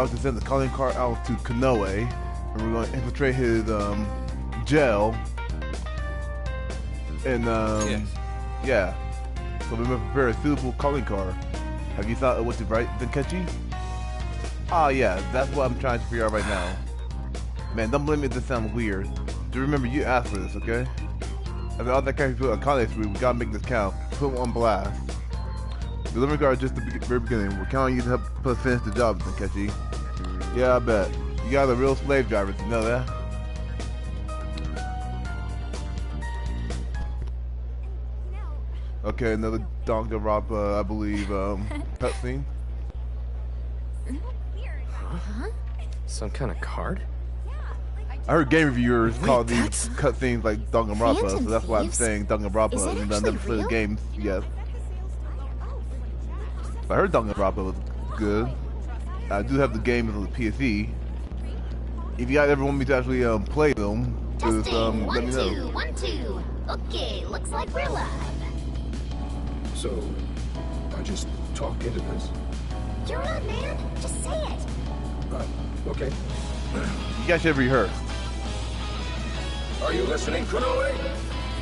to send the calling card out to Konoe, and we're going to infiltrate his jail. And Yes. yeah, so we must prepare a suitable calling card. Have you thought of what to write, Denkechi? Ah, yeah, that's what I'm trying to figure out right now. Man, don't blame me if this sounds weird. Just remember, you asked for this, okay? After all that kind of people at college, we gotta make this count. Put them on blast. Delivery card is just the very beginning. We're counting you to help us finish the job, Denkechi. Yeah, I bet. You guys are real slave drivers, you know that? Okay, another Danganronpa, I believe, cutscene. Huh? Some kind of card? I heard game reviewers call these cutscenes like Danganronpa, so that's why I'm saying Danganronpa, even though I never played the games yet. I heard Danganronpa was good. I do have the games on the PSE. If you guys ever want me to actually play them, just let me know. 1, 2. Okay, looks like we're live. So, I just talk into this? You're on, man. Just say it. Okay. You guys should have rehearsed. Are you listening, Konoe?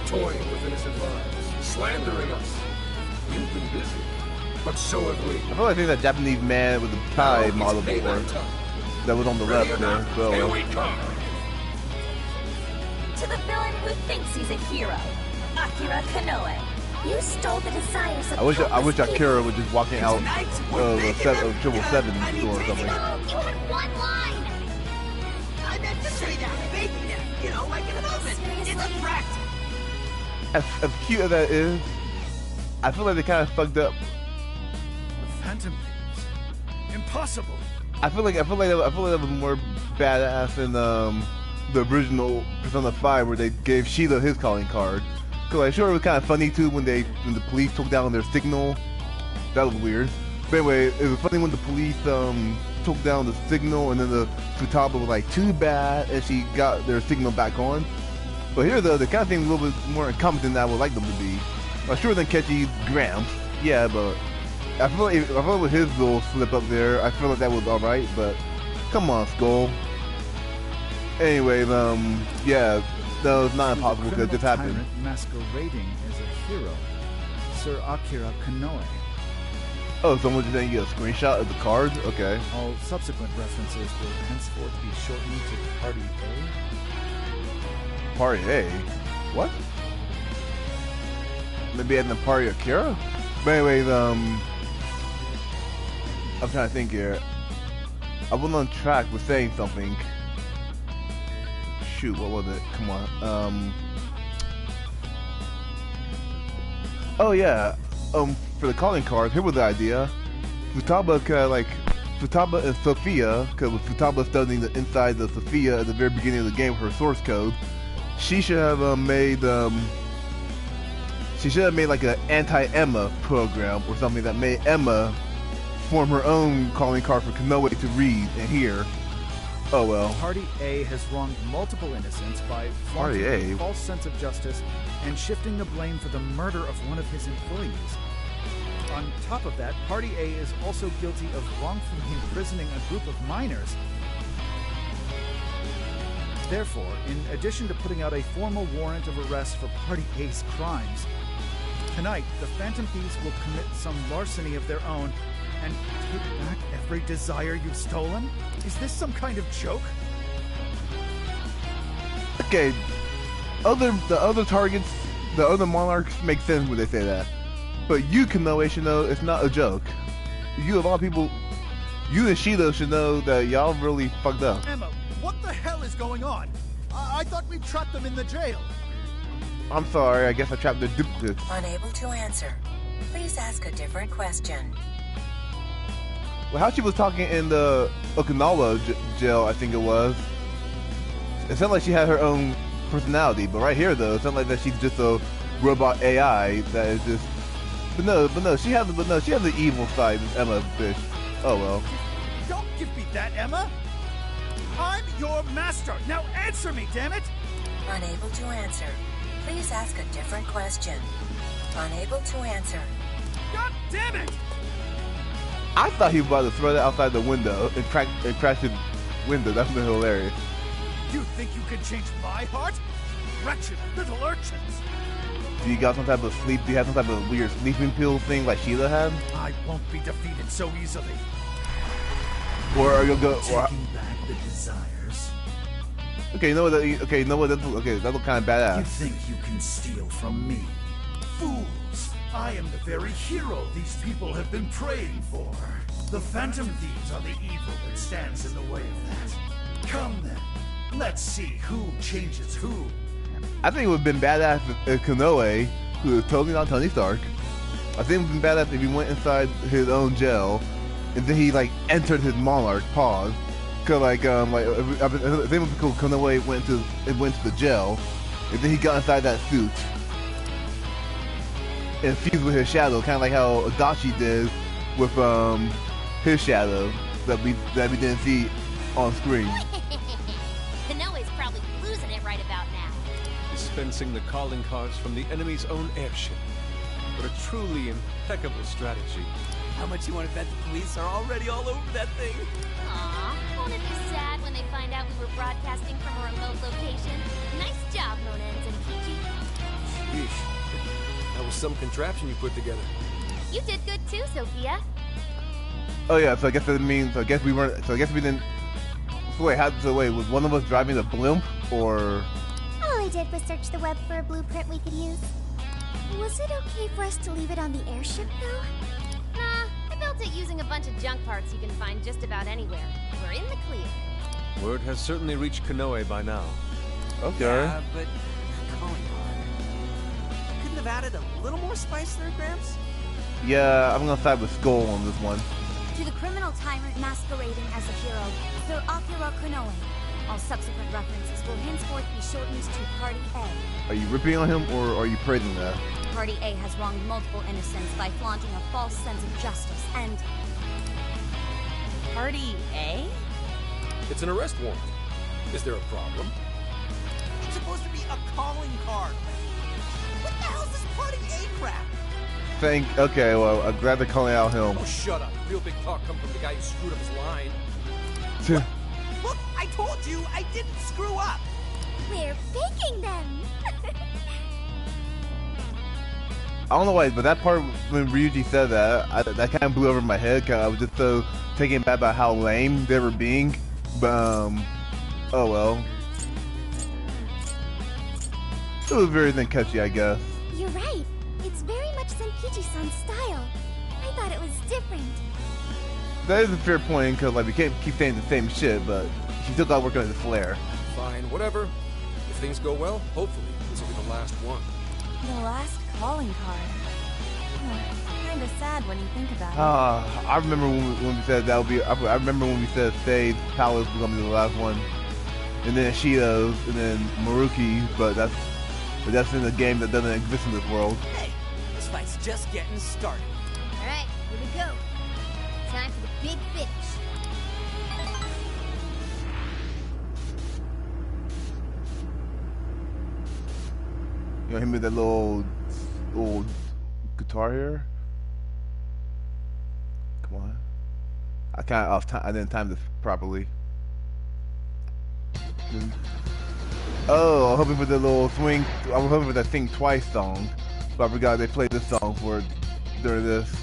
Toying with innocent lives, slandering us. You've been busy, but so have we. I feel like I think that Japanese man with the tie model before. That was on the left there. So, here we come. To the villain who thinks he's a hero, Akira Konoe. You stole the desires of I wish Akira was just walking out of a set of 777 store or something. You had one line. I meant to say that, baby that, you know, like an oven. It's a threat. As cute as that is, I feel like they kind of fucked up. The Phantom Thieves. Impossible. I feel like that was more badass in the original Persona 5 where they gave Sheila his calling card. Cause like, sure, it was kind of funny too when the police took down their signal. That was weird. But anyway, it was funny when the police took down the signal, and then the Futaba was like, "Too bad," and she got their signal back on. But here, though, they kind of seem a little bit more incompetent than I would like them to be. Well, sure, than Kechi Gramps, yeah, but I feel like with his little slip up there, I feel like that was all right. But come on, Skull. Anyway, yeah. No, it's not impossible because it just happened. Masquerading as a hero, Sir Akira Konoe. Oh, someone just saying you get a screenshot of the card? Okay. All subsequent references will henceforth be shortened to Party A. Party A? What? Maybe adding the Party Akira? But anyways, I'm trying to think here. I went on track with saying something. Shoot, what was it? Come on. Oh yeah. For the calling card, here was the idea. Futaba Futaba and Sophia, because with Futaba studying the inside of Sophia at the very beginning of the game with her source code, she should have made like an anti-Emma program or something that made Emma form her own calling card for Konoe to read and hear. Oh well. Party A has wronged multiple innocents by flaunting a false sense of justice and shifting the blame for the murder of one of his employees. On top of that, Party A is also guilty of wrongfully imprisoning a group of minors. Therefore, in addition to putting out a formal warrant of arrest for Party A's crimes, tonight the Phantom Thieves will commit some larceny of their own and take back every desire you've stolen? Is this some kind of joke? Okay, the other targets, the other monarchs make sense when they say that. But you, Konoe, should know it's not a joke. You of all people, you and Sheila should know that y'all really fucked up. Emma, what the hell is going on? I thought we trapped them in the jail. I'm sorry, I guess I trapped the duplicates. Unable to answer. Please ask a different question. Well, how she was talking in the Okinawa jail, I think it was. It sounded like she had her own personality, but right here, though, it sounded like that she's just a robot AI that is just. But no, she has the evil side of Emma, bitch. Oh well. Don't give me that, Emma. I'm your master. Now answer me, damn it. Unable to answer. Please ask a different question. Unable to answer. God damn it! I thought he was about to throw that outside the window and crash his window. That's been hilarious. You think you can change my heart? Wretched little urchins! Do you got some type of sleep? Do you have some type of weird sleeping pill thing like Sheila had? I won't be defeated so easily. Or are you go? Taking back the desires. Okay, you know what? Okay, you know what? Okay, that look kind of You badass. think you can steal from me? Fools! I am the very hero these people have been praying for. The Phantom Thieves are the evil that stands in the way of that. Come then, let's see who changes who. I think it would have been badass if Konoe, who is totally not Tony Stark. I think it would have been badass if he went inside his own jail, and then he like entered his Monarch. Pause. Cause I think it would be cool. Konoe went to the jail, and then he got inside that suit and fused with his shadow, kind of like how Adachi did with his shadow that we didn't see on screen. Konoe's probably losing it right about now. Dispensing the calling cards from the enemy's own airship. What a truly impeccable strategy. How much you want to bet the police are already all over that thing? Aw, won't it be sad when they find out we were broadcasting from a remote location? Nice job, Monens and Kichi. Yeesh. That was some contraption you put together. You did good too, Sophia. Oh yeah, so I guess that means we didn't. So wait, was one of us driving the blimp or? All I did was search the web for a blueprint we could use. Was it okay for us to leave it on the airship, though? Nah, I built it using a bunch of junk parts you can find just about anywhere. We're in the clear. Word has certainly reached Konoe by now. Okay. Yeah, but calling card. Couldn't have added a little more spice there, Gramps? Yeah, I'm gonna side with Skull on this one. To the criminal tyrant masquerading as a hero, Sir Akira Konoe. All subsequent references will henceforth be shortened to Party A. Are you ripping on him or are you praising that? Party A has wronged multiple innocents by flaunting a false sense of justice and... Party A? It's an arrest warrant. Is there a problem? It's supposed to be a calling card. What the hell's this Party A crap? Okay, well, I'm glad they're calling out him. Oh, shut up. Real big talk come from the guy who screwed up his line. Look, I told you I didn't screw up. We're faking them! I don't know why, but that part when Ryuji said that, that kind of blew over my head. Cause I was just so taken back by how lame they were being. But oh well. It was very catchy, I guess. You're right. It's very much Senkichi-san's style. I thought it was different. That is a fair point, because like we can't keep saying the same shit, but she still got to work on his flair. Fine, whatever. If things go well, hopefully this will be the last one. The last calling card. Kinda sad when you think about it. I remember when we said that would be. I remember when we said Save Palace was gonna be the last one, and then Shido's, and then Maruki. But that's in a game that doesn't exist in this world. Hey, this fight's just getting started. Alright, here we go. Time for the big finish. You know, him with that little guitar here. Come on. I kind of off time. I didn't time this properly. Oh, I'm hoping for the little swing. I was hoping for that Think Twice song, but I forgot they played this song for during this.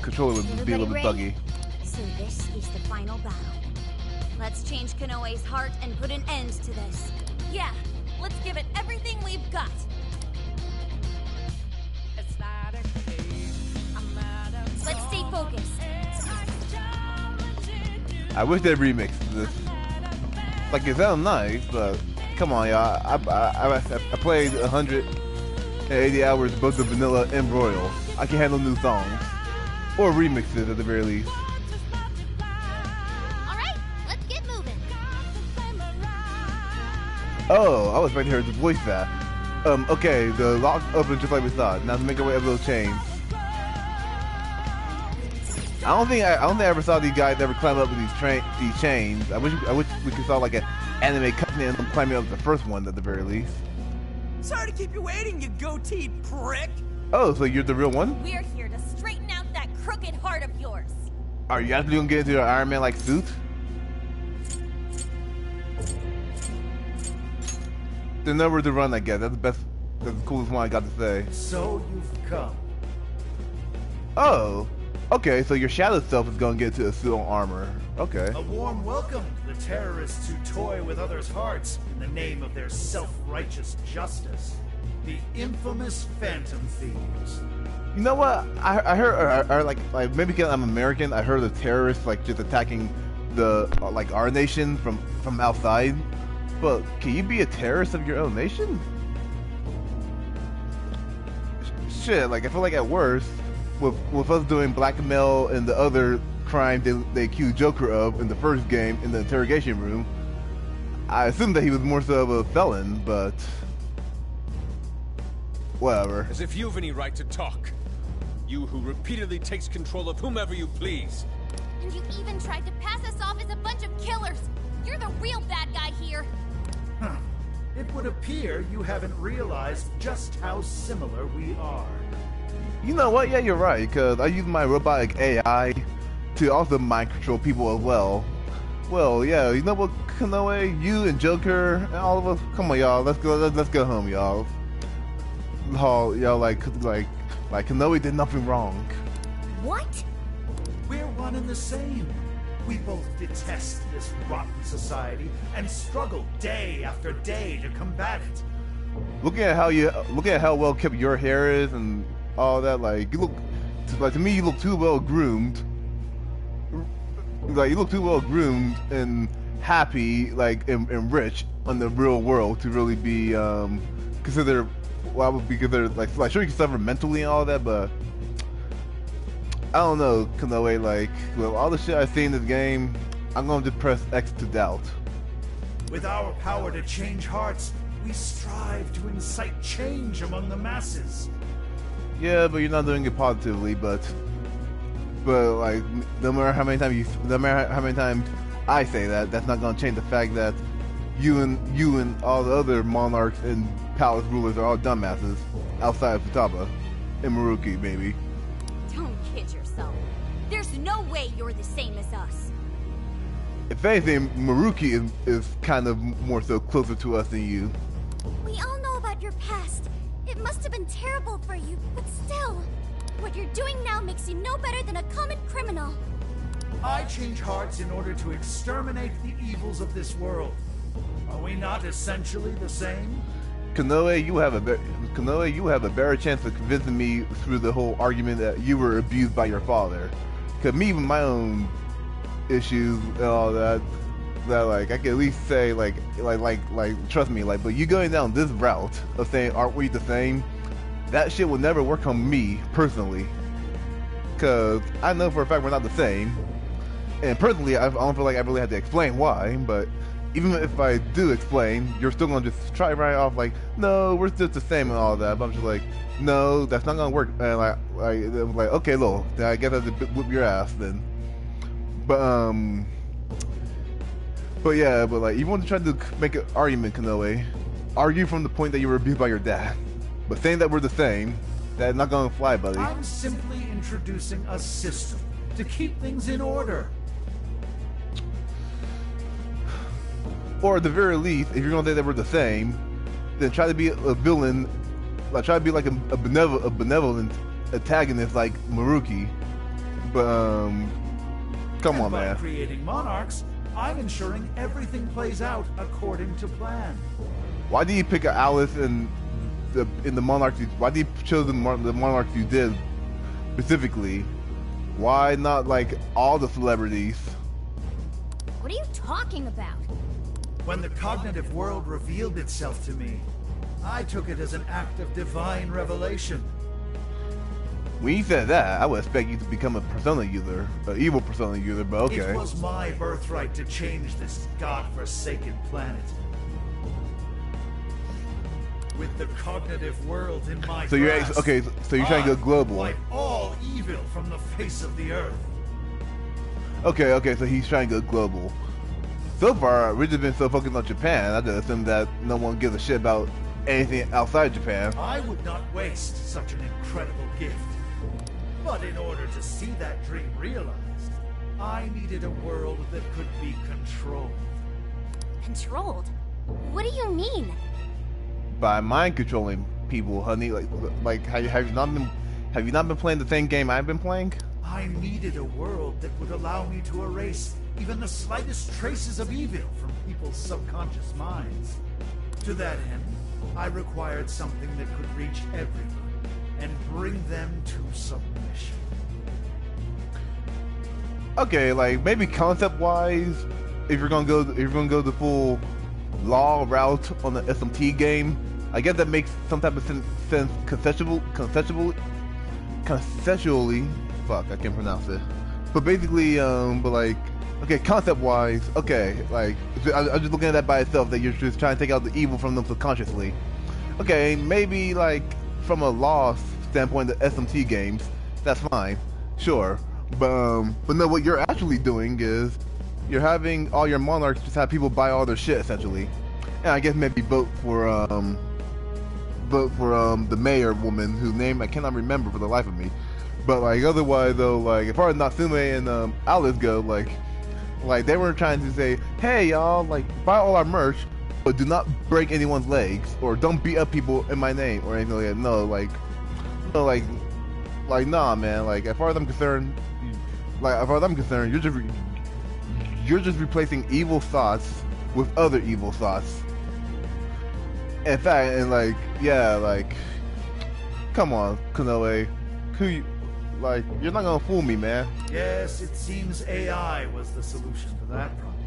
Controller would be a little bit buggy. So this is the final battle. Let's change Konoe's heart and put an end to this. Yeah, let's give it everything we've got. Let's stay focused. I wish they remixed this. Like, it sounds nice, but come on, y'all. I played 180 hours both of Vanilla and Royal. I can handle new songs. Or remixes at the very least. Alright, let's get moving. Oh, I was ready to hear the voice that. Okay, the lock opened just like we thought. Now to make our way up those chains. I don't think I ever saw these guys ever climb up with these chains. I wish we could saw like an anime cutscene of them climbing up the first one at the very least. Sorry to keep you waiting, you goateed prick. Oh, so you're the real one? We're here to straighten out that crooked heart of yours. Are you actually gonna get into your Iron Man-like suit? There's nowhere to run, I guess. That's the best, that's the coolest one I got to say. So you've come. Oh, okay, so your shadow self is gonna get into a suit on armor. Okay. A warm welcome to the terrorists who toy with others' hearts in the name of their self-righteous justice. The infamous Phantom Thieves. You know what? I heard, or like maybe because I'm American, I heard of terrorists like just attacking the like our nation from outside. But can you be a terrorist of your own nation? Shit, like I feel like at worst, with us doing blackmail and the other crime they accused Joker of in the first game in the interrogation room, I assumed that he was more so of a felon, but whatever. As if you've any right to talk. You who repeatedly takes control of whomever you please. And you even tried to pass us off as a bunch of killers. You're the real bad guy here. Huh. It would appear you haven't realized just how similar we are. You know what? Yeah, you're right, because I use my robotic AI to also mind control people as well. Well, yeah, you know what, Konoe? You and Joker and all of us, come on, y'all, let's go home, y'all. Y'all, like Konoe did nothing wrong. What? We're one and the same. We both detest this rotten society and struggle day after day to combat it. Looking at how well kept your hair is and all that, like you look, like to me you look too well groomed. Like you look too well groomed and happy, like and rich on the real world to really be considered. Well, I would be considered like sure you can suffer mentally and all that, but I don't know, Konoe. Like with all the shit I've seen in this game, I'm gonna just press X to doubt. With our power to change hearts, we strive to incite change among the masses. Yeah, but you're not doing it positively. But like, no matter how many times I say that, that's not gonna change the fact that you and all the other monarchs and palace rulers are all dumbasses outside of Futaba and Maruki, maybe. Don't kid yourself. There's no way you're the same as us. If anything, Maruki is kind of more so closer to us than you. We all know about your past. It must have been terrible for you, but still, what you're doing now makes you no better than a common criminal. I change hearts in order to exterminate the evils of this world. Are we not essentially the same? Konoe, you have a better chance of convincing me through the whole argument that you were abused by your father. Cause me with my own issues and all that like I can at least say like trust me, like, but you going down this route of saying aren't we the same? That shit will never work on me personally. Cause I know for a fact we're not the same. And personally, I don't feel like I really had to explain why, but even if I do explain, you're still gonna just try right off like, no, we're just the same and all that. But I'm just like, no, that's not gonna work. And I'm like, okay, Lil, then I guess I have to whip your ass then. But yeah, but like, you want to try to make an argument, Konoe, argue from the point that you were abused by your dad. But saying that we're the same, that's not gonna fly, buddy. I'm simply introducing a system to keep things in order. Or at the very least, if you're gonna say that we're the same, then try to be a villain, like try to be like a benevolent antagonist like Maruki. But come on, man. By creating monarchs, I'm ensuring everything plays out according to plan. Why do you pick Alice in the monarchs? Why do you choose the monarchs you did specifically? Why not like all the celebrities? What are you talking about? When the cognitive world revealed itself to me, I took it as an act of divine revelation. When you said that, I would expect you to become a Persona user, an evil Persona user, but okay. It was my birthright to change this godforsaken planet. With the cognitive world in my so you're grasp, okay. So you're trying to go global. Wipe all evil from the face of the earth. Okay. So he's trying to go global. So far, we've just been so focused on Japan. I just assume that no one gives a shit about anything outside Japan. I would not waste such an incredible gift. But in order to see that dream realized, I needed a world that could be controlled. Controlled? What do you mean? By mind controlling people, honey. Like have you not been playing the same game I've been playing? I needed a world that would allow me to erase even the slightest traces of evil from people's subconscious minds. To that end, I required something that could reach everyone and bring them to submission. Okay, like maybe concept-wise, if you're gonna go the full law route on the SMT game, I guess that makes some type of sense conceptually. Fuck, I can't pronounce it. But basically, but like, okay, concept-wise, okay, like I'm just looking at that by itself, that you're just trying to take out the evil from them subconsciously. Okay, maybe like from a law standpoint, the SMT games, that's fine, sure. But no, what you're actually doing is you're having all your monarchs just have people buy all their shit essentially, and I guess maybe vote for the mayor woman whose name I cannot remember for the life of me. But like otherwise though, like as far as Natsume and Alice go, like they were trying to say, hey y'all, like buy all our merch, but do not break anyone's legs or don't beat up people in my name or anything like that. No, like nah, man. Like as far as I'm concerned, you're just replacing evil thoughts with other evil thoughts. In fact, and like yeah, like come on, Konoe, like you're not gonna fool me, man. Yes, it seems AI was the solution to that problem.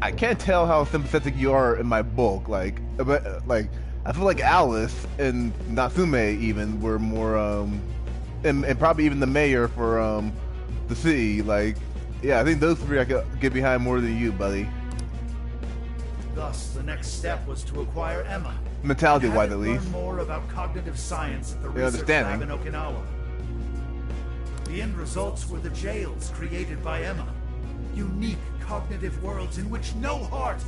I can't tell how sympathetic you are in my book. Like I feel like Alice and Natsume even were more and probably even the mayor for the city. Like yeah, I think those three I could get behind more than you, buddy. Thus, the next step was to acquire Emma. Mentality-wise, at least. Learn more about cognitive science at the research lab in Okinawa. The end results were the jails created by Emma. Unique cognitive worlds in which no heart,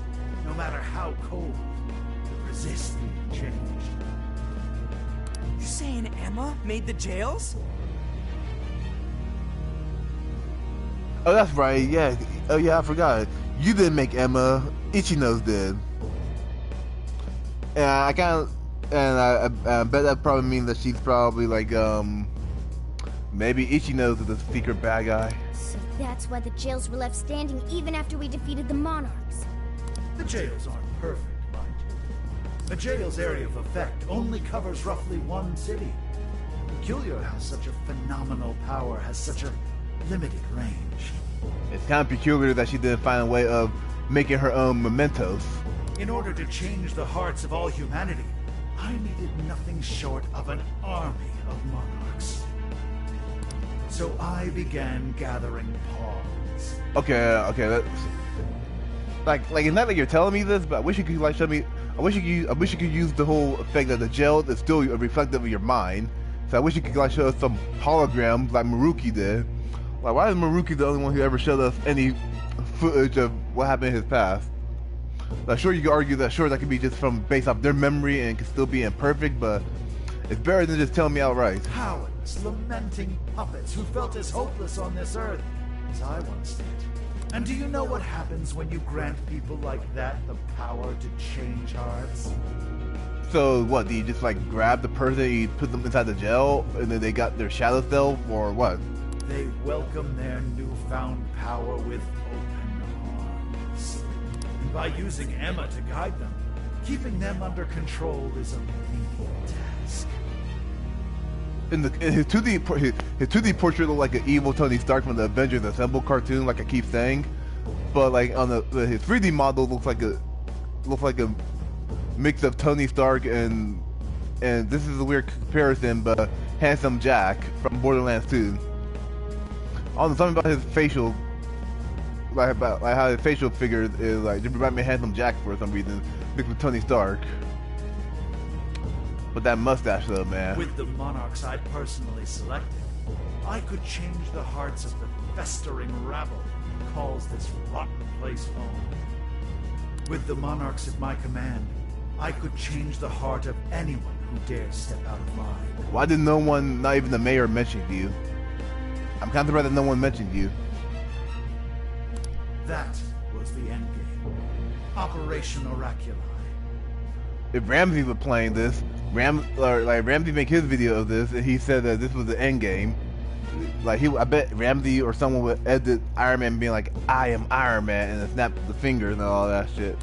no matter how cold, could resist being changed. You saying Emma made the jails? Oh, that's right. Yeah. Oh, yeah. I forgot. You didn't make Emma. Ichino's did. And I bet that probably means that she's probably like maybe Ichino's the secret bad guy. So that's why the jails were left standing even after we defeated the monarchs. The jails aren't perfect, mind you. A jail's area of effect only covers roughly one city. Peculiar how such a phenomenal power has such a limited range. It's kind of peculiar that she didn't find a way of making her own mementos. In order to change the hearts of all humanity, I needed nothing short of an army of monarchs. So I began gathering pawns. Okay, that's like it's not like you're telling me this, but I wish you could like show me. I wish you could use the whole effect that the gel is still reflective of your mind. So I wish you could like show us some holograms like Maruki did. Like why is Maruki the only one who ever showed us any footage of what happened in his past? Like, sure, you could argue that that could be just from based off their memory and could still be imperfect, but it's better than just telling me outright. Powerless, lamenting puppets who felt as hopeless on this earth as I once did. And do you know what happens when you grant people like that the power to change hearts? So what? Do you just like grab the person, you put them inside the gel, and then they got their shadow self, or what? They welcome their newfound power with open arms. And by using Emma to guide them, keeping them under control is a menial task. In his 2D portrait looked like an evil Tony Stark from the Avengers Assemble cartoon, like I keep saying. But like on his 3D model looks like a mix of Tony Stark and this is a weird comparison, but Handsome Jack from Borderlands 2. On something about his facial, like how his facial figure is like, just remind me of Handsome Jack for some reason, mixed with Tony Stark. But that mustache though, man. With the monarchs I personally selected, I could change the hearts of the festering rabble who calls this rotten place home. With the monarchs at my command, I could change the heart of anyone who dares step out of line. Why did no one, not even the mayor, mention you? I'm kind of surprised that no one mentioned you. That was the endgame. Operation Oraculi. If Ramsey was playing this, Ramsey make his video of this, and he said that this was the endgame. Like I bet Ramsey or someone would edit Iron Man being like, "I am Iron Man," and then snap the fingers and all that shit.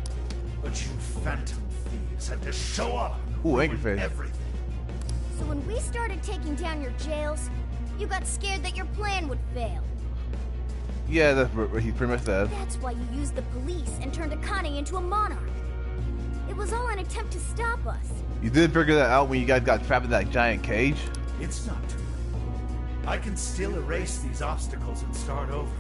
But you phantom thieves had to show up. Ooh, angry face. Everything. So when we started taking down your jails, you got scared that your plan would fail. Yeah, that's what he pretty much said. That's why you used the police and turned Akane into a monarch. It was all an attempt to stop us. You did figure that out when you guys got trapped in that giant cage? It's not too late. I can still erase these obstacles and start over.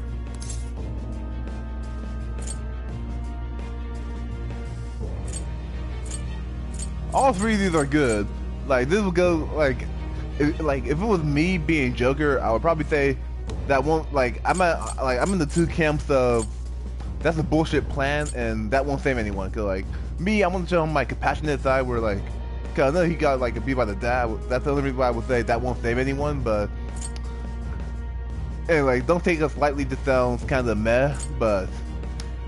All three of these are good. Like this would go like if it was me being Joker, I would probably say that won't I'm in the two camps of that's a bullshit plan and that won't save anyone. Cause like me, I want to show him my compassionate side where like, cause I know he got like beat by the dad. That's the only reason why I would say that won't save anyone. But and like don't take us lightly. This sounds kind of meh, but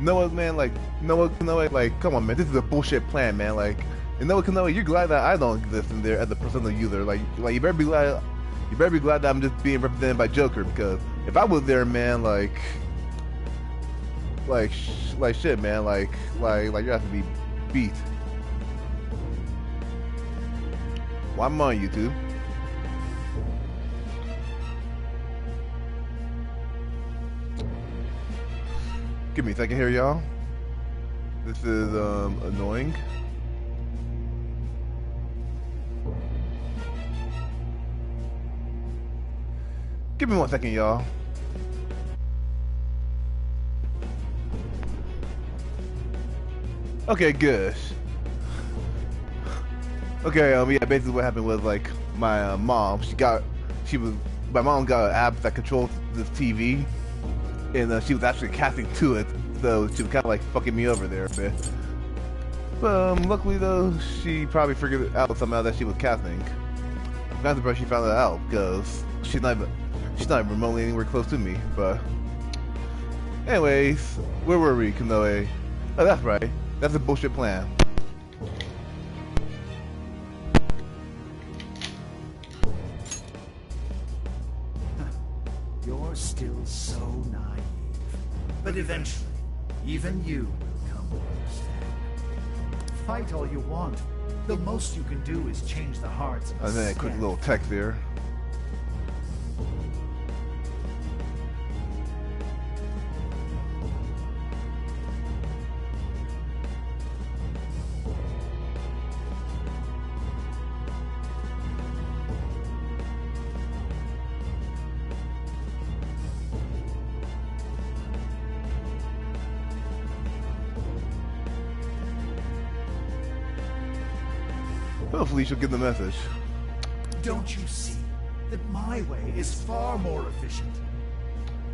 Noah, man, like Noah, like come on, man, this is a bullshit plan, man. Like. And Noah Kanoa, you're glad that I don't exist in there as a personal user. Like you better be glad that I'm just being represented by Joker, because if I was there, man, like shit, man, like you have to be beat. Well, I'm on YouTube. Give me a second here, y'all. This is annoying. Give me 1 second, y'all. Okay, good. Okay, yeah, basically what happened was like my mom, my mom got an app that controls this TV, and she was actually casting to it, so she was kind of like fucking me over there a bit. But luckily though, she probably figured out somehow that she was casting. I'm kind of surprised she found that out, because she's not remotely anywhere close to me, but anyways, where were we, Kanoe? Oh, that's right. That's a bullshit plan. You're still so naive. But eventually, even you will come to understand. Fight all you want. The most you can do is change the hearts of And then a quick little text there. Hopefully she'll get the message. Don't you see that my way is far more efficient?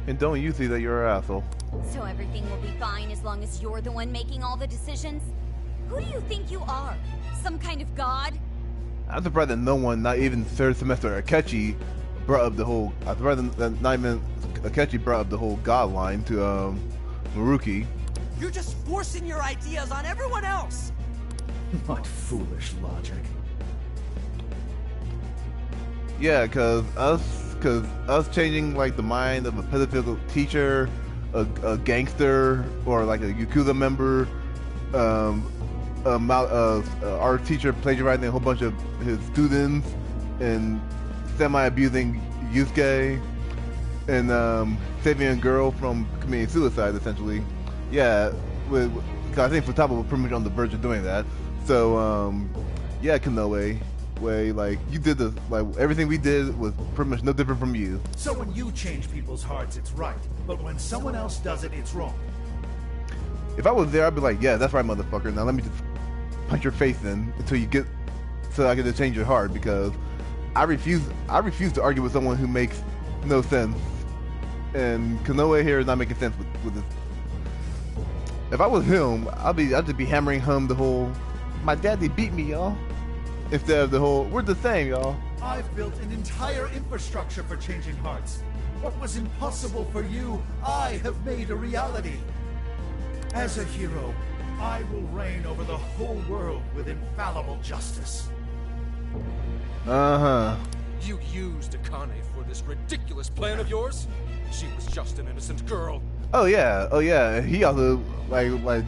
And don't you see that you're an asshole? So everything will be fine as long as you're the one making all the decisions? Who do you think you are? Some kind of god? I'm surprised that no one, not even third semester Akechi, brought up the whole. I'm surprised that not even Akechi brought up the whole god line to Maruki. You're just forcing your ideas on everyone else! What foolish logic. Yeah, cause us changing like the mind of a pedophile teacher, a gangster, or like a Yakuza member, our teacher plagiarizing a whole bunch of his students and semi-abusing Yusuke, and saving a girl from committing suicide, essentially. Yeah, cause I think Futaba was pretty much on the verge of doing that. So, yeah, Kanoe, like, you did this, like, everything we did was pretty much no different from you. So when you change people's hearts, it's right. But when someone else does it, it's wrong. If I was there, I'd be like, yeah, that's right, motherfucker. Now let me just punch your face in until you get, so I get to change your heart, because I refuse to argue with someone who makes no sense. And Kanoe here is not making sense with this. If I was him, I'd just be hammering home the whole, my daddy beat me, y'all. Instead of the whole, we're the same, y'all. I've built an entire infrastructure for changing hearts. What was impossible for you, I have made a reality. As a hero, I will reign over the whole world with infallible justice. Uh-huh. You used Akane for this ridiculous plan of yours? She was just an innocent girl. Oh yeah. He also like.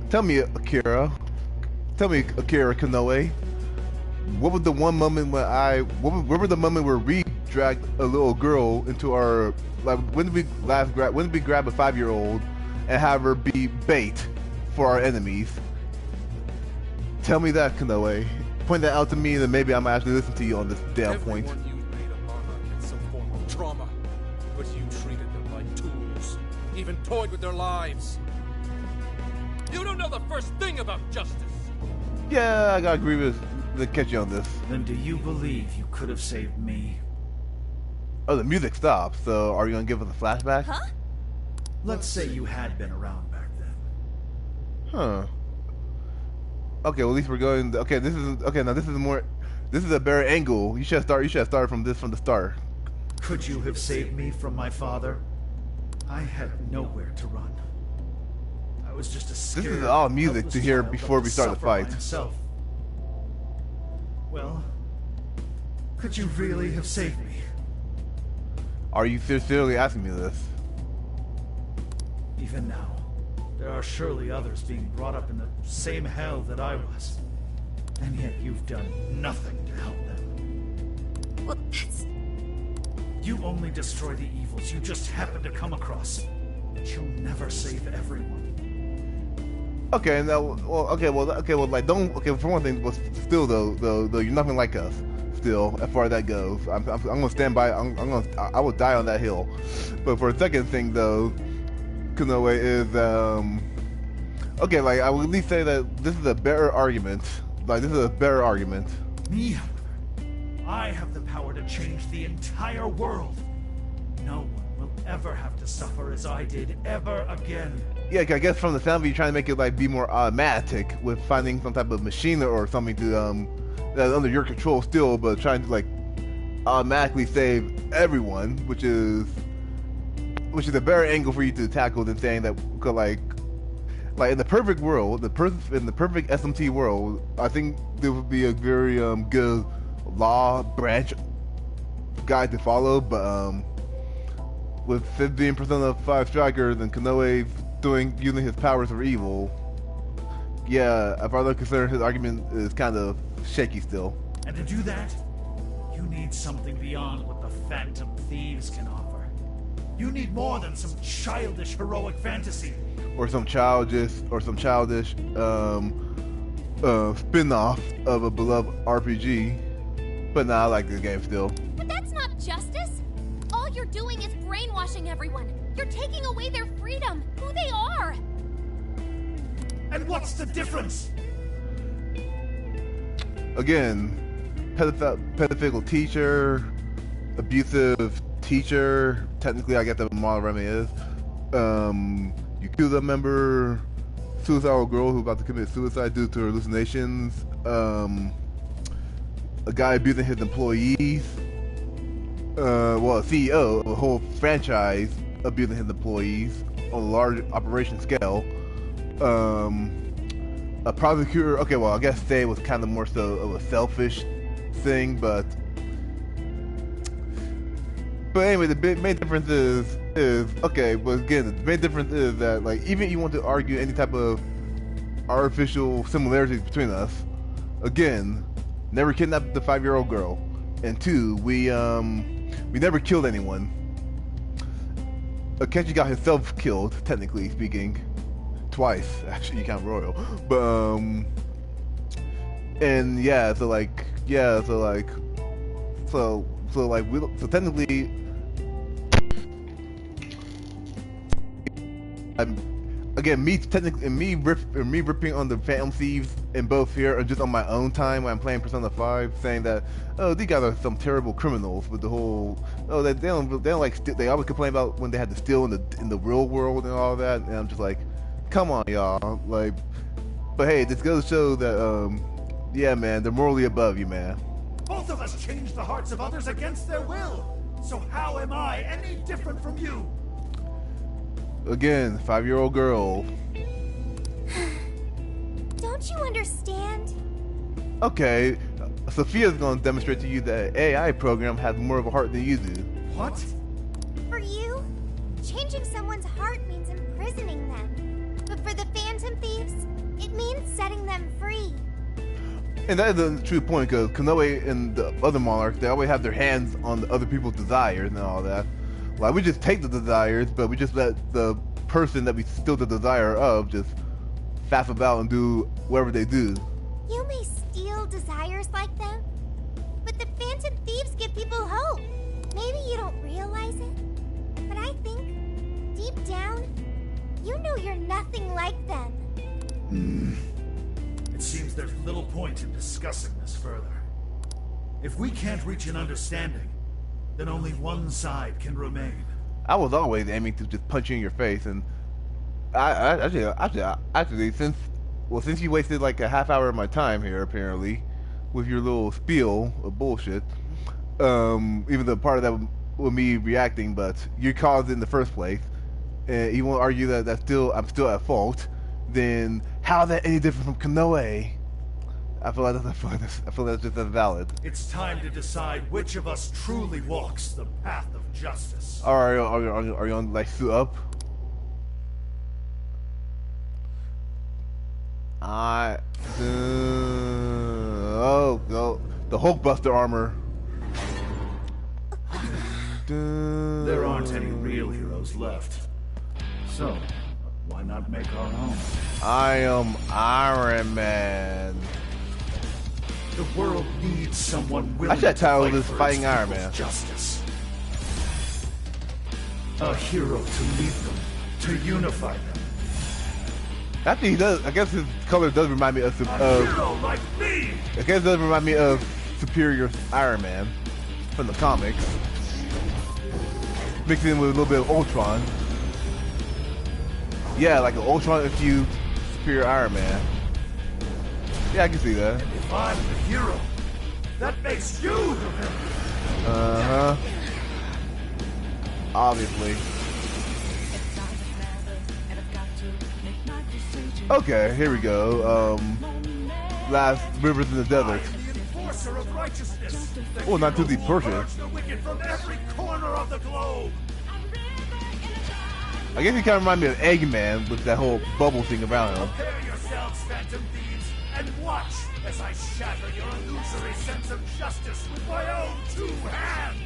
Tell me, Akira Konoe. What was the one moment when what were the moment where we dragged a little girl into our, like, when did we grab a 5-year-old and have her be bait for our enemies? Tell me that, Konoe. Point that out to me, and then maybe I might actually listen to you on this damn point. Everyone you made a monarch in some form of trauma, but you treated them like tools, even toyed with their lives. You don't know the first thing about justice. Yeah, I gotta agree with catch you on this. Then do you believe you could have saved me? Oh, the music stopped. So are you gonna give us a flashback? Huh? Let's say you had been around back then. Huh. Okay, well, at least we're going. Okay, this is okay. Now this is a better angle. You should have started from the start. Could you have saved me from my father? I had nowhere to run. I was just a scared, This is all music to hear before we start the fight. Himself. Well, could you really have saved me? Are you sincerely asking me this? Even now, there are surely others being brought up in the same hell that I was. And yet you've done nothing to help them. Well, that's... You only destroy the evils you just happen to come across. But you'll never save everyone. Okay, now, like, don't. Okay, for one thing, but still though, you're nothing like us. Still, as far as that goes, I'm gonna stand by. I will die on that hill. But for a second thing though, Konoe is okay. Like, I would at least say that this is a better argument. Like, this is a better argument. Me, however, I have the power to change the entire world. No one will ever have to suffer as I did ever again. Yeah, I guess from the sound of you trying to make it like be more automatic with finding some type of machine or something to that's under your control still, but trying to like automatically save everyone, which is a better angle for you to tackle than saying that like in the perfect world, in the perfect SMT world, I think there would be a very good law branch guide to follow, but with 15% of 5 strikers and Konoe using his powers for evil, yeah, as far as I'm concerned, his argument is kind of shaky still. And to do that, you need something beyond what the Phantom Thieves can offer. You need more than some childish heroic fantasy. Or some childish spin-off of a beloved RPG. But nah, I like this game still. But that's not justice. All you're doing is brainwashing everyone. You're taking away their freedom, who they are. And what's the difference? Again, pedophile teacher, abusive teacher. Technically, I get that Monorami is. Yakuza member, suicidal girl who about to commit suicide due to hallucinations. A guy abusing his employees. Well, a CEO of a whole franchise abusing his employees on a large operation scale. A prosecutor. Okay, well, I guess today was kind of more so of a selfish thing, but anyway, the main difference is okay. But again, the main difference is that, like, even if you want to argue any type of artificial similarities between us, again, never kidnapped the 5-year-old girl, and 2, we never killed anyone. Akechi got himself killed, technically speaking, twice. Actually, you count Royal, but and yeah, so technically, me ripping on the Phantom Thieves in both here and just on my own time when I'm playing Persona 5, saying that, oh, these guys are some terrible criminals with the whole, oh, they don't like they always complain about when they had to steal in the real world and all that, and I'm just like, come on, y'all. Like, but hey, this goes to show that, yeah, man, they're morally above you, man. Both of us changed the hearts of others against their will. So how am I any different from you? Again, 5-year-old girl. Don't you understand? Okay, Sophia's gonna demonstrate to you that AI program has more of a heart than you do. What? For you, changing someone's heart means imprisoning them. But for the Phantom Thieves, it means setting them free. And that is a true point, because Konoe and the other monarchs, they always have their hands on the other people's desires and all that. Like, we just take the desires, but we just let the person that we steal the desire of just faff about and do whatever they do. You may steal desires like them, but the Phantom Thieves give people hope. Maybe you don't realize it, but I think, deep down, you know you're nothing like them. It seems there's little point in discussing this further. If we can't reach an understanding, then only one side can remain. I was always aiming to just punch you in your face, and actually, since you wasted like a half hour of my time here, apparently, with your little spiel of bullshit, even though part of that was me reacting, but you caused it in the first place, and you won't argue that I'm still at fault, then how is that any different from Konoe? I feel like that's just as valid. It's time to decide which of us truly walks the path of justice. Are you on like suit up? The Hulkbuster armor. There aren't any real heroes left. So, why not make our own? I am Iron Man. The world needs someone willing I should title to this fight Fighting for its Iron Man. people's justice. A hero to lead them, to unify them. Actually, he does. I guess his color does remind me of. A hero like me. I guess it does remind me of Superior Iron Man from the comics, mixed in with a little bit of Ultron. Yeah, like an Ultron infused Superior Iron Man. Yeah, I can see that. If I'm the hero, that makes you the villain. Obviously. Okay, here we go. Last Rivers in the Desert. The enforcer of righteousness. Oh, not too deep portion. The wicked from every corner of the globe. I guess he kind of remind me of Eggman with that whole bubble thing around him. Prepare yourselves, Phantom Thieves, and watch as I shatter your illusory sense of justice with my own 2 hands.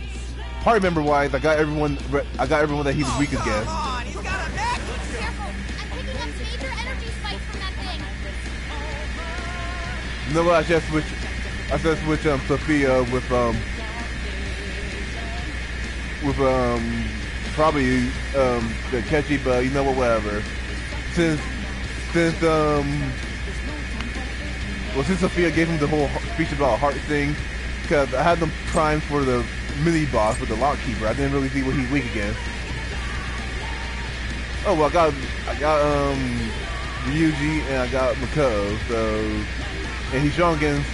Party member wise, I got everyone that he's weak against. Come on, he's got a neck! Careful! I'm picking up major energy spikes from that thing. You know what? I just switch Sophia with probably the catchy, but you know what? Whatever. Since Sophia gave him the whole speech about heart thing, because I had them primed for the mini boss with the lock keeper. I didn't really see what he's weak against. Oh well, I got Ryuji and I got Makoto, so and he's strong against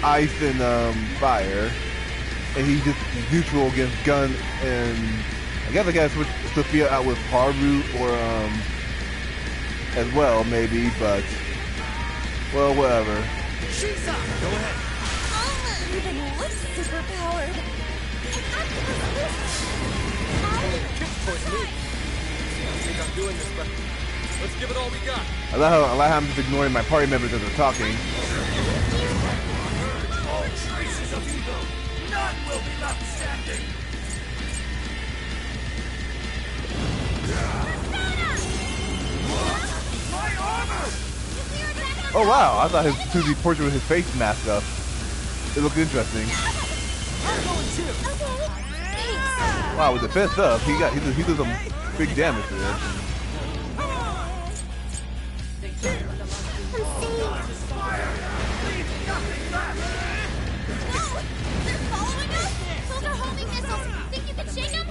ice and fire, and he's just neutral against gun, and I guess I gotta switch Sophia out with Haru or as well maybe, but well, whatever. She's up! Go ahead. Even looks superpowered. I think I'm doing this, but let's give it all we got. I like how I'm just ignoring my party members as they're talking. All traces of evil, none will be left standing. My armor! Oh wow, I thought his 2D portrait with his face masked up. It looked interesting. I'm going too! Wow, with the fist up, he did some big damage to this. They're following us? Those are homing missiles. Think you can shake them?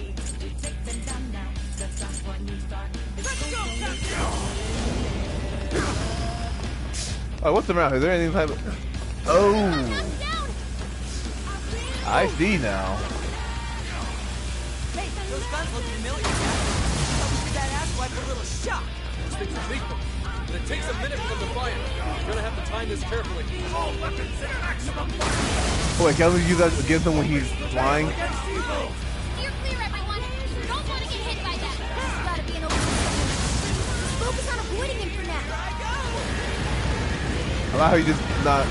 Oh, what's around? Is there anything type of... Oh! I see now. Hey, those guns look familiar, Dad. Thought we did that asswipe a little shock. These things are lethal, and it takes a minute for them to fire. You're gonna have to time this carefully. All weapons at maximum fire. Oh, wait, can we use that against him when he's flying? You're clear, everyone. Don't want to get hit by that. There's gotta be an open. Focus on avoiding him for now. I like how he just not...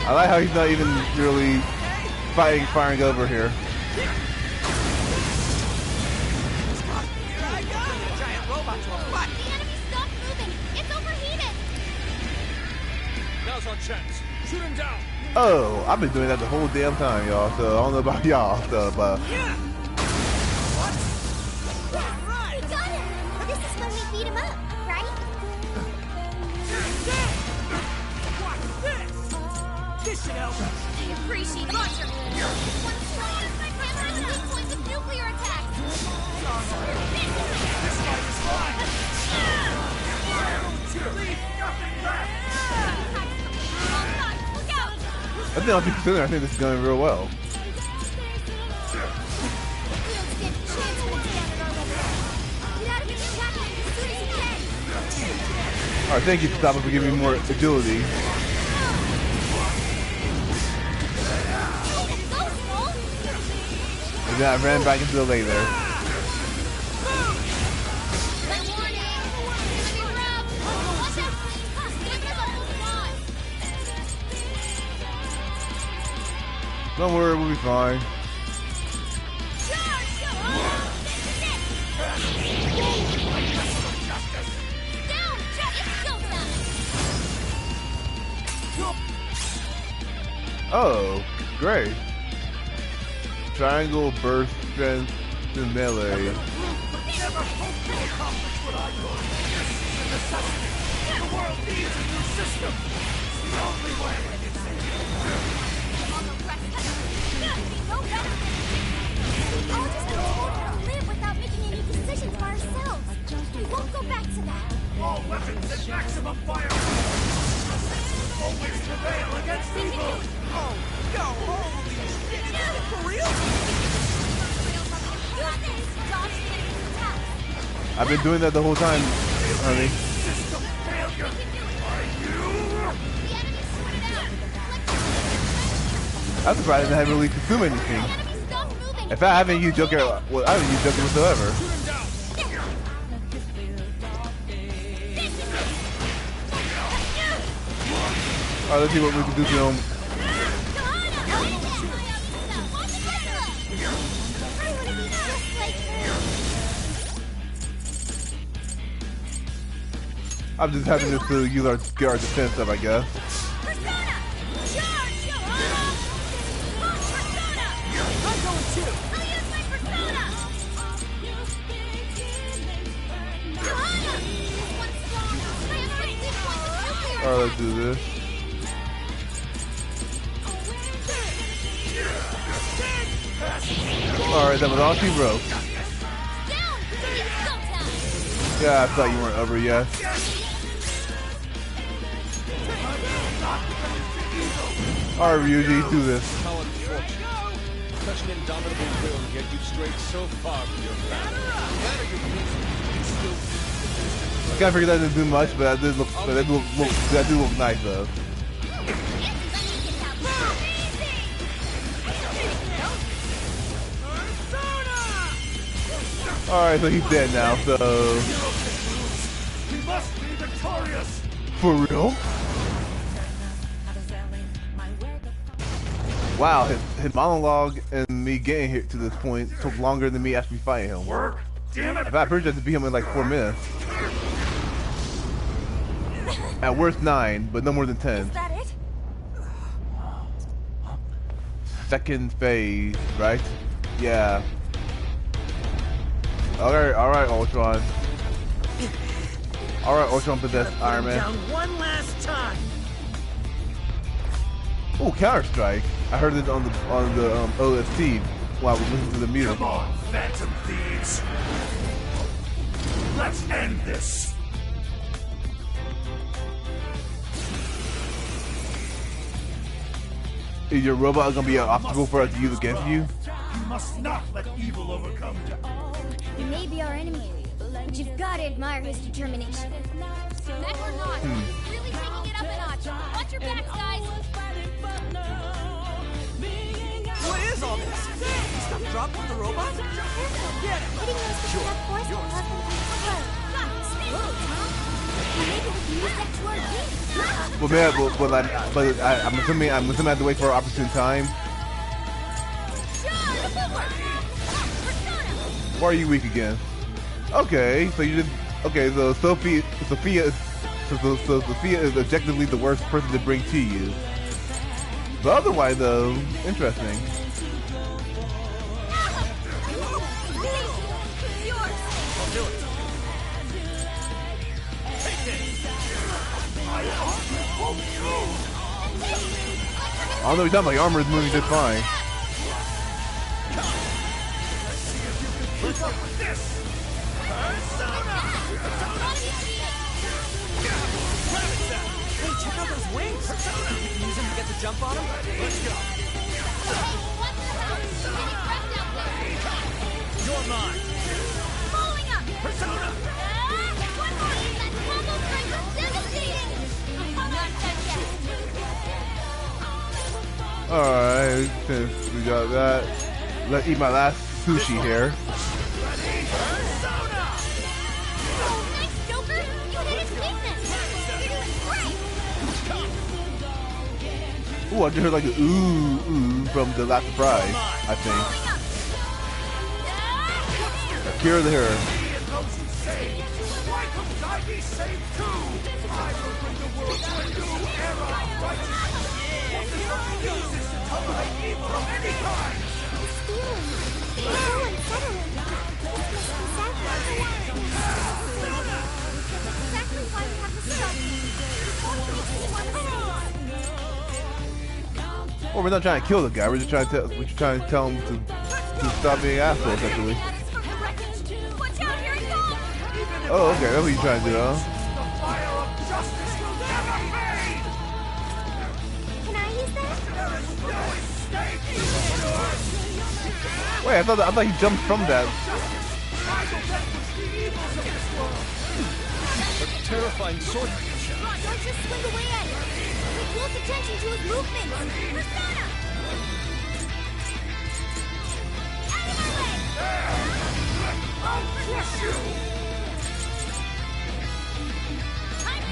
I like how he's not even really firing over here. Giant robot to a butt. The enemy stopped moving. It's overheated. Now's our chance. Shoot him down. Oh, I've been doing that the whole damn time, y'all. So I don't know about y'all. So, but Yeah. We got him. This is when we beat him up, right? This should help. I appreciate it. Launcher. One strong. My friends have a weak point with nuclear attacks. This fight is fine. Leave nothing left. Look out. I think I'll be considering. I think this is going real well. We don't stand a chance when it's down at our level. Get out of his attack as soon as you can. All right, thank you, Stopper, for giving me more agility. And then I ran back into the lane there. My warning. It's gonna be rough. Watch out. Give it a hold on. Don't worry, we'll be fine. Down. It's go time. Oh, great. Triangle, burst, fence, and melee. Never hope to accomplish what I want. This is a necessity. The world needs a new system. It's the only way. On the rest. No better. We all just been told how to live without making any decisions for ourselves. We won't go back to that. All weapons at maximum fire. Always prevail against evil. Oh, yo, holy shit. Is it for real? Use this. Dodge the enemy's attacks. I've been doing that the whole time, honey. System failure. Are you? The enemy's spread out. I'm surprised I haven't really consumed anything. The enemy stopped moving. In fact, I haven't used Joker. Well, I haven't used Joker whatsoever. All right, let's see what we can do to him. I'm just having to use our get our defense up, I guess. All right, let's do this. All right, that was all she wrote. Yeah, I thought you weren't over yet. All right, Ryuji, do this. How unfortunate. Such an indomitable will yet you've strayed so far from your plan. I can't figure that didn't do much, but that did look, that did look nice though. All right, so he's dead now. So We must be victorious. for real? Wow, his monologue and me getting here to this point took longer than me actually fighting him. Work. Damn it. In fact, I'm pretty sure to beat him in like 4 minutes. At worst 9, but no more than 10. Is that it? Second phase, right? Yeah. Alright, Ultron. Alright, Ultron possessed Iron Man. Down one last time. Oh, Counter-Strike. I heard it on the OST while we listened to the music. Come on, Phantom Thieves. Let's end this. Is your robot gonna be an obstacle for us to use against you? You must not let evil overcome you. He may be our enemy, but you've got to admire his determination. Mech or not, he's really taking it up a notch. Watch your backs, guys. What is all this? Stuff dropped from the robot? Hitting those with enough force will cause them to explode. Whoa, Tom. Maybe we can use that to our advantage. Well, man, but I'm assuming I have to wait for an opportune time. Why are you weak again? Okay, so you did. Okay, so Sophia is objectively the worst person to bring to you. But otherwise, though, interesting. I don't know what you're talking about. Your armor is moving just fine. Hey, check out those wings! We can use them to get the jump on them? Let's go! You're mine! Following up! Persona! One more! That combo strike was devastating! Not done yet. Alright, since we got that, let's eat my last sushi here. Thanks, Joker! You hit his weakness! You're doing great! Ooh, I just heard like a ooh from the last surprise, I think. Akira the Hero. Why couldn't I be saved too? I will bring the world to a new era of righteousness. What is the uses to tolerate evil of any kind? This feeling. It's so unsettling. This must be sadness. That's exactly why we have the stuff. Well, we're not trying to kill the guy. We're just trying to tell him to stop being assholes, essentially. Watch out, here he comes! Oh, okay, that's what you're trying to do, huh? The fire of justice will never fade! Can I use that? There is no escape, evildoers! Wait, I thought he jumped from that. I will vanquish the evils of this world! A terrifying sword. Don't just swing away at it! Pay close attention to his movements! Persona! Out of my way! I'll crush you! Thank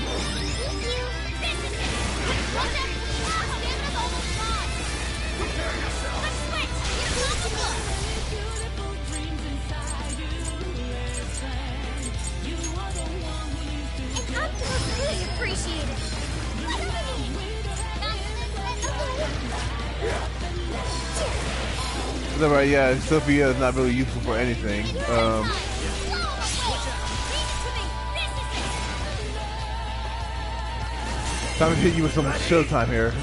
you! This is it! Watch out! Stamina's almost gone! Prepare yourself! Let's switch! Get a combo blow! And Optimus really appreciate it! Is that right? Yeah, Sophia is not really useful for anything. Time to hit you with some showtime here.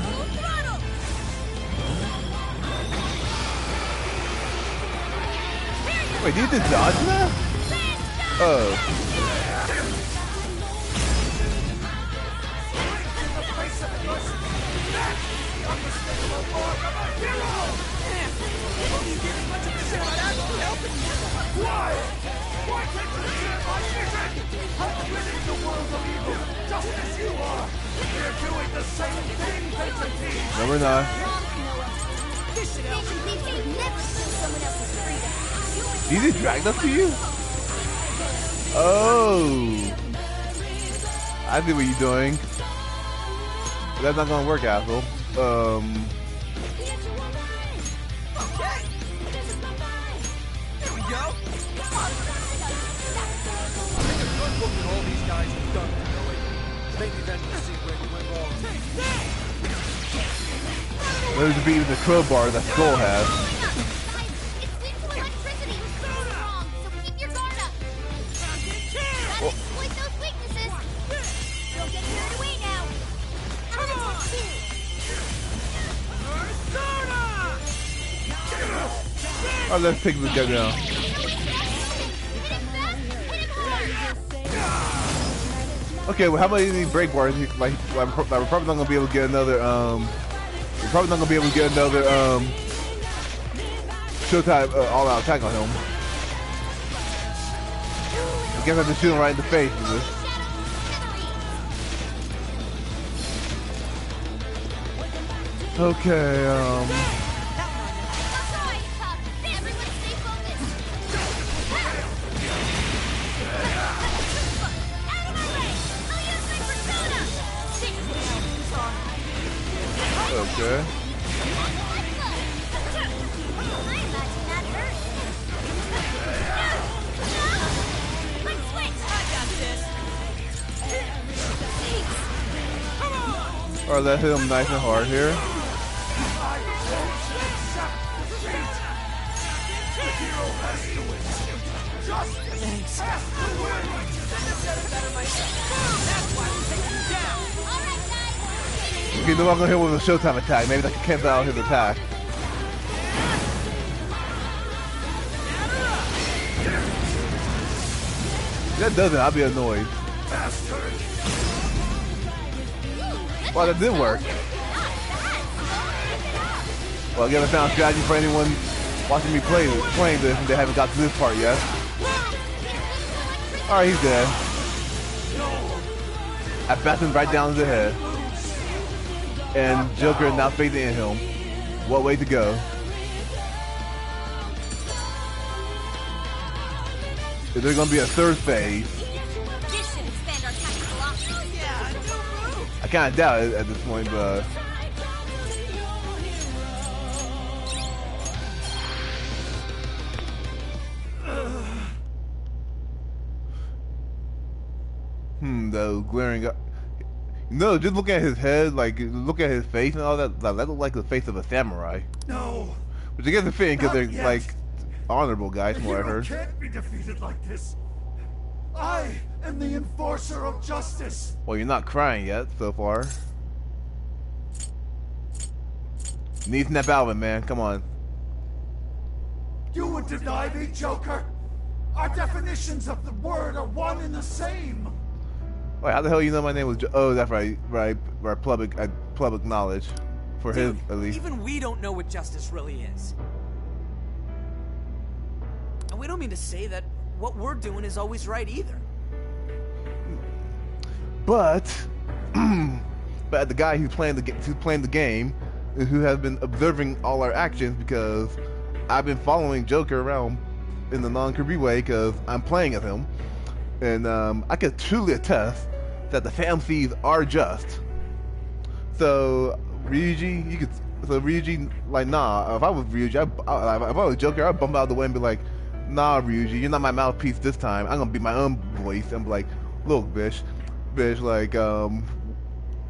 Wait, did you just dodge that? Oh. Why? Why take the share my mission? I'm ridding the world of evil, just as you are. We're doing the same thing, Phantom Thieves. No, we're not. Did he drag us to you? Oh. I see what you're doing. That's not gonna work, asshole. Here we go! Look at all these guys have done to know it. Maybe then we'll see where you went wrong. There's be even the crowbar that Skull has. It's weak to electricity! Wrong, so keep your guard up! Gotta exploit those weaknesses! Don't get carried away now! I'm gonna take two! Oh, let's take this guy down. Hit him fast! Hit him hard! Okay, well, how about these break bars? Like, we're probably not gonna be able to get another We're probably not gonna be able to get another Showtime all-out attack on him. I guess I have to shoot him right in the face with this. Okay, okay. Alright, let's hit him nice and hard here. Okay, no, I'm gonna hit with a Showtime attack. Maybe that can cancel out his attack. If that doesn't, I'll be annoyed. Well, that did work. Well, again, I found a strategy for anyone watching me playing this and they haven't got to this part yet. Alright, he's dead. I bashed him right down to the head. And Joker now fading in him. What way to go? Is there gonna be a third phase? I kinda doubt it at this point, but the glaring up. No, just look at his head, like look at his face and all that. That look like the face of a samurai. No. Which I guess is fitting because they're yet. like honorable guys, from what I heard. Can't be defeated like this. I am the enforcer of justice. Well, you're not crying yet so far. You need to snap out of it, man. Come on. You would deny me, Joker? Our definitions of the word are one and the same. Wait, how the hell you know my name was? Oh, that's right, public knowledge, for Dude, him at least. Even we don't know what justice really is. And we don't mean to say that what we're doing is always right either. But the guy who's playing the game, who has been observing all our actions, because I've been following Joker around in the non-creepy way because I'm playing as him, and I could truly attest that the Phantom Thieves are just. So Ryuji, like, nah. If I was Ryuji, if I was Joker, I'd bump out of the way and be like, nah, Ryuji, you're not my mouthpiece this time. I'm gonna be my own voice and be like, look, bitch, like,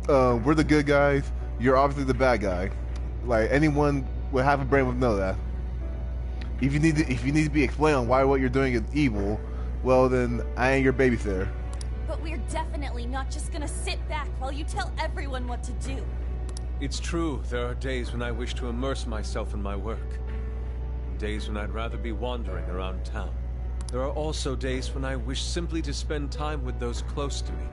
we're the good guys. You're obviously the bad guy. Like, anyone with half a brain would know that. If you need to be explained on why what you're doing is evil, well then I ain't your babysitter. But we're definitely not just gonna sit back while you tell everyone what to do. It's true, there are days when I wish to immerse myself in my work. Days when I'd rather be wandering around town. There are also days when I wish simply to spend time with those close to me.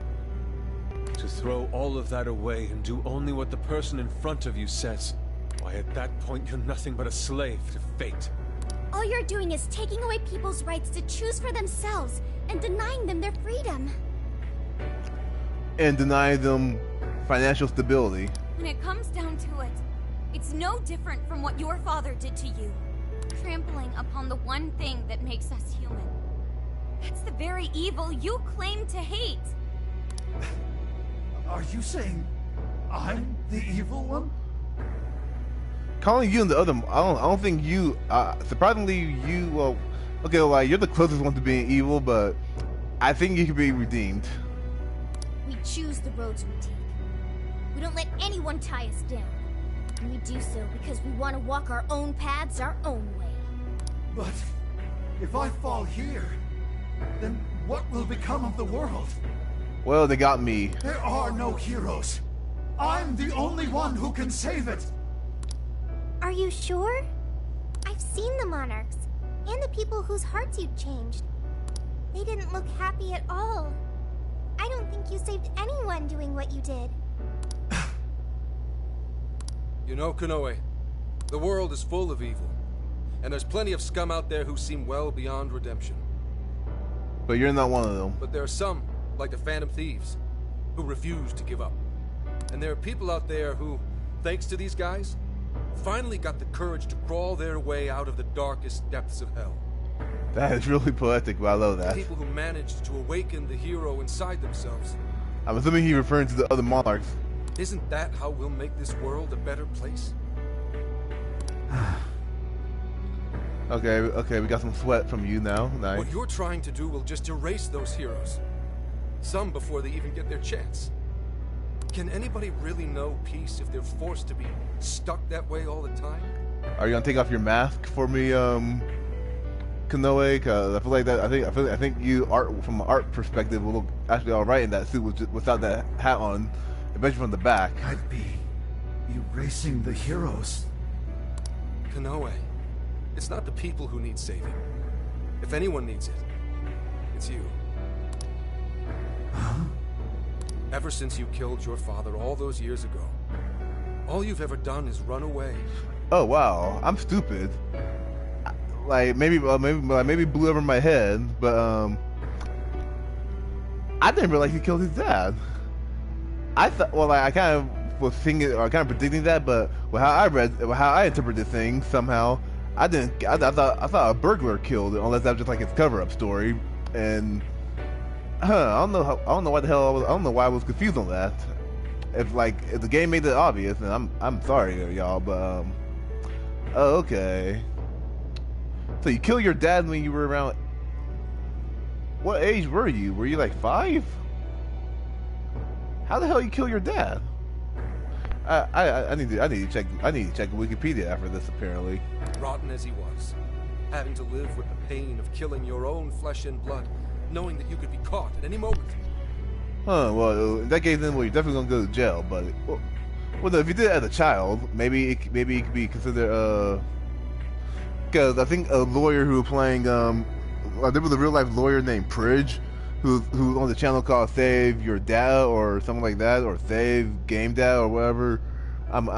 To throw all of that away and do only what the person in front of you says. Why, at that point you're nothing but a slave to fate. All you're doing is taking away people's rights to choose for themselves and denying them their freedom. And denying them financial stability. When it comes down to it, it's no different from what your father did to you. Trampling upon the one thing that makes us human. That's the very evil you claim to hate. Are you saying I'm the evil one? Calling you and the other, I don't think you. Surprisingly, you. Well, okay, like you're the closest one to being evil, but I think you can be redeemed. We choose the roads we take. We don't let anyone tie us down. And we do so because we want to walk our own paths our own way. But if I fall here, then what will become of the world? Well, they got me. There are no heroes. I'm the only one who can save it. Are you sure? I've seen the monarchs, and the people whose hearts you've changed. They didn't look happy at all. I don't think you saved anyone doing what you did. You know, Konoe, the world is full of evil. And there's plenty of scum out there who seem well beyond redemption. But you're not one of them. But there are some, like the Phantom Thieves, who refuse to give up. And there are people out there who, thanks to these guys, finally got the courage to crawl their way out of the darkest depths of hell. That is really poetic, but I love that. People who managed to awaken the hero inside themselves. I'm assuming he's referring to the other monarchs. Isn't that how we'll make this world a better place? Okay, we got some sweat from you now. Nice. What you're trying to do will just erase those heroes. Some before they even get their chance. Can anybody really know peace if they're forced to be stuck that way all the time? Are you gonna take off your mask for me, Konoe? Cause I feel like that. I think you from an art perspective will look actually all right in that suit without that hat on, especially from the back. I'd be erasing the heroes. Konoe, it's not the people who need saving. If anyone needs it, it's you. Huh? Ever since you killed your father all those years ago, all you've ever done is run away. Oh wow, I'm stupid. Like maybe blew over my head, but I didn't realize he killed his dad. I thought, well, like, I kind of was thinking or kind of predicting that, but how I interpreted things somehow, I thought a burglar killed it, unless that was just like his cover-up story, and I don't know why the hell I don't know why I was confused on that. If the game made it obvious, then I'm sorry y'all, but oh, okay. So you killed your dad when you were around. What age were you? Were you like 5? How the hell you kill your dad? I need to check Wikipedia after this. Apparently, rotten as he was, having to live with the pain of killing your own flesh and blood, knowing that you could be caught at any moment. Huh? Well, in that case, then you're definitely gonna go to jail. But well, no, if you did it as a child, maybe it could be considered because I think a lawyer who was playing there was a real life lawyer named Pridge who's on the channel called Save Your Dad or something like that, or Save Game Dad or whatever. I'm a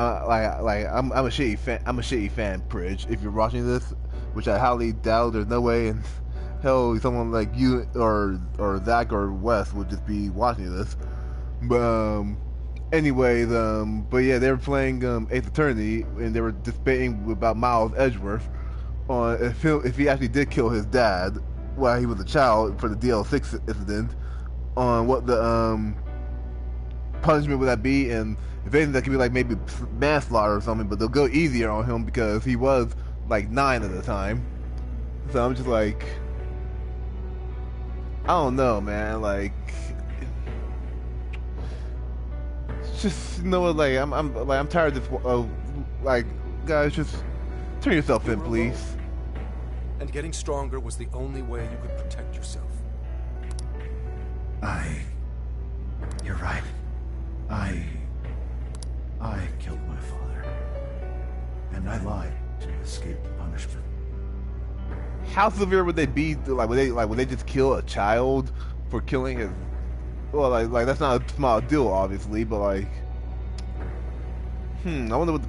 shitty fan, Pridge. If you're watching this, which I highly doubt, there's no way in hell someone like you or Zach or Wes would just be watching this. But anyways, but yeah, they were playing Eighth Attorney and they were debating about Miles Edgeworth on if he actually did kill his dad while he was a child for the DL6 incident, on what the punishment would that be, and if anything that could be like maybe manslaughter or something, but they'll go easier on him because he was like 9 at the time. So I'm just like, I don't know, man. Like, just, you know what? Like, I'm tired of like, guys, just turn yourself in, please. And getting stronger was the only way you could protect yourself. You're right. I killed my father, and I lied to escape the punishment. How severe would they be? Would they just kill a child for killing his? Well, like that's not a small deal, obviously, but like, I wonder what.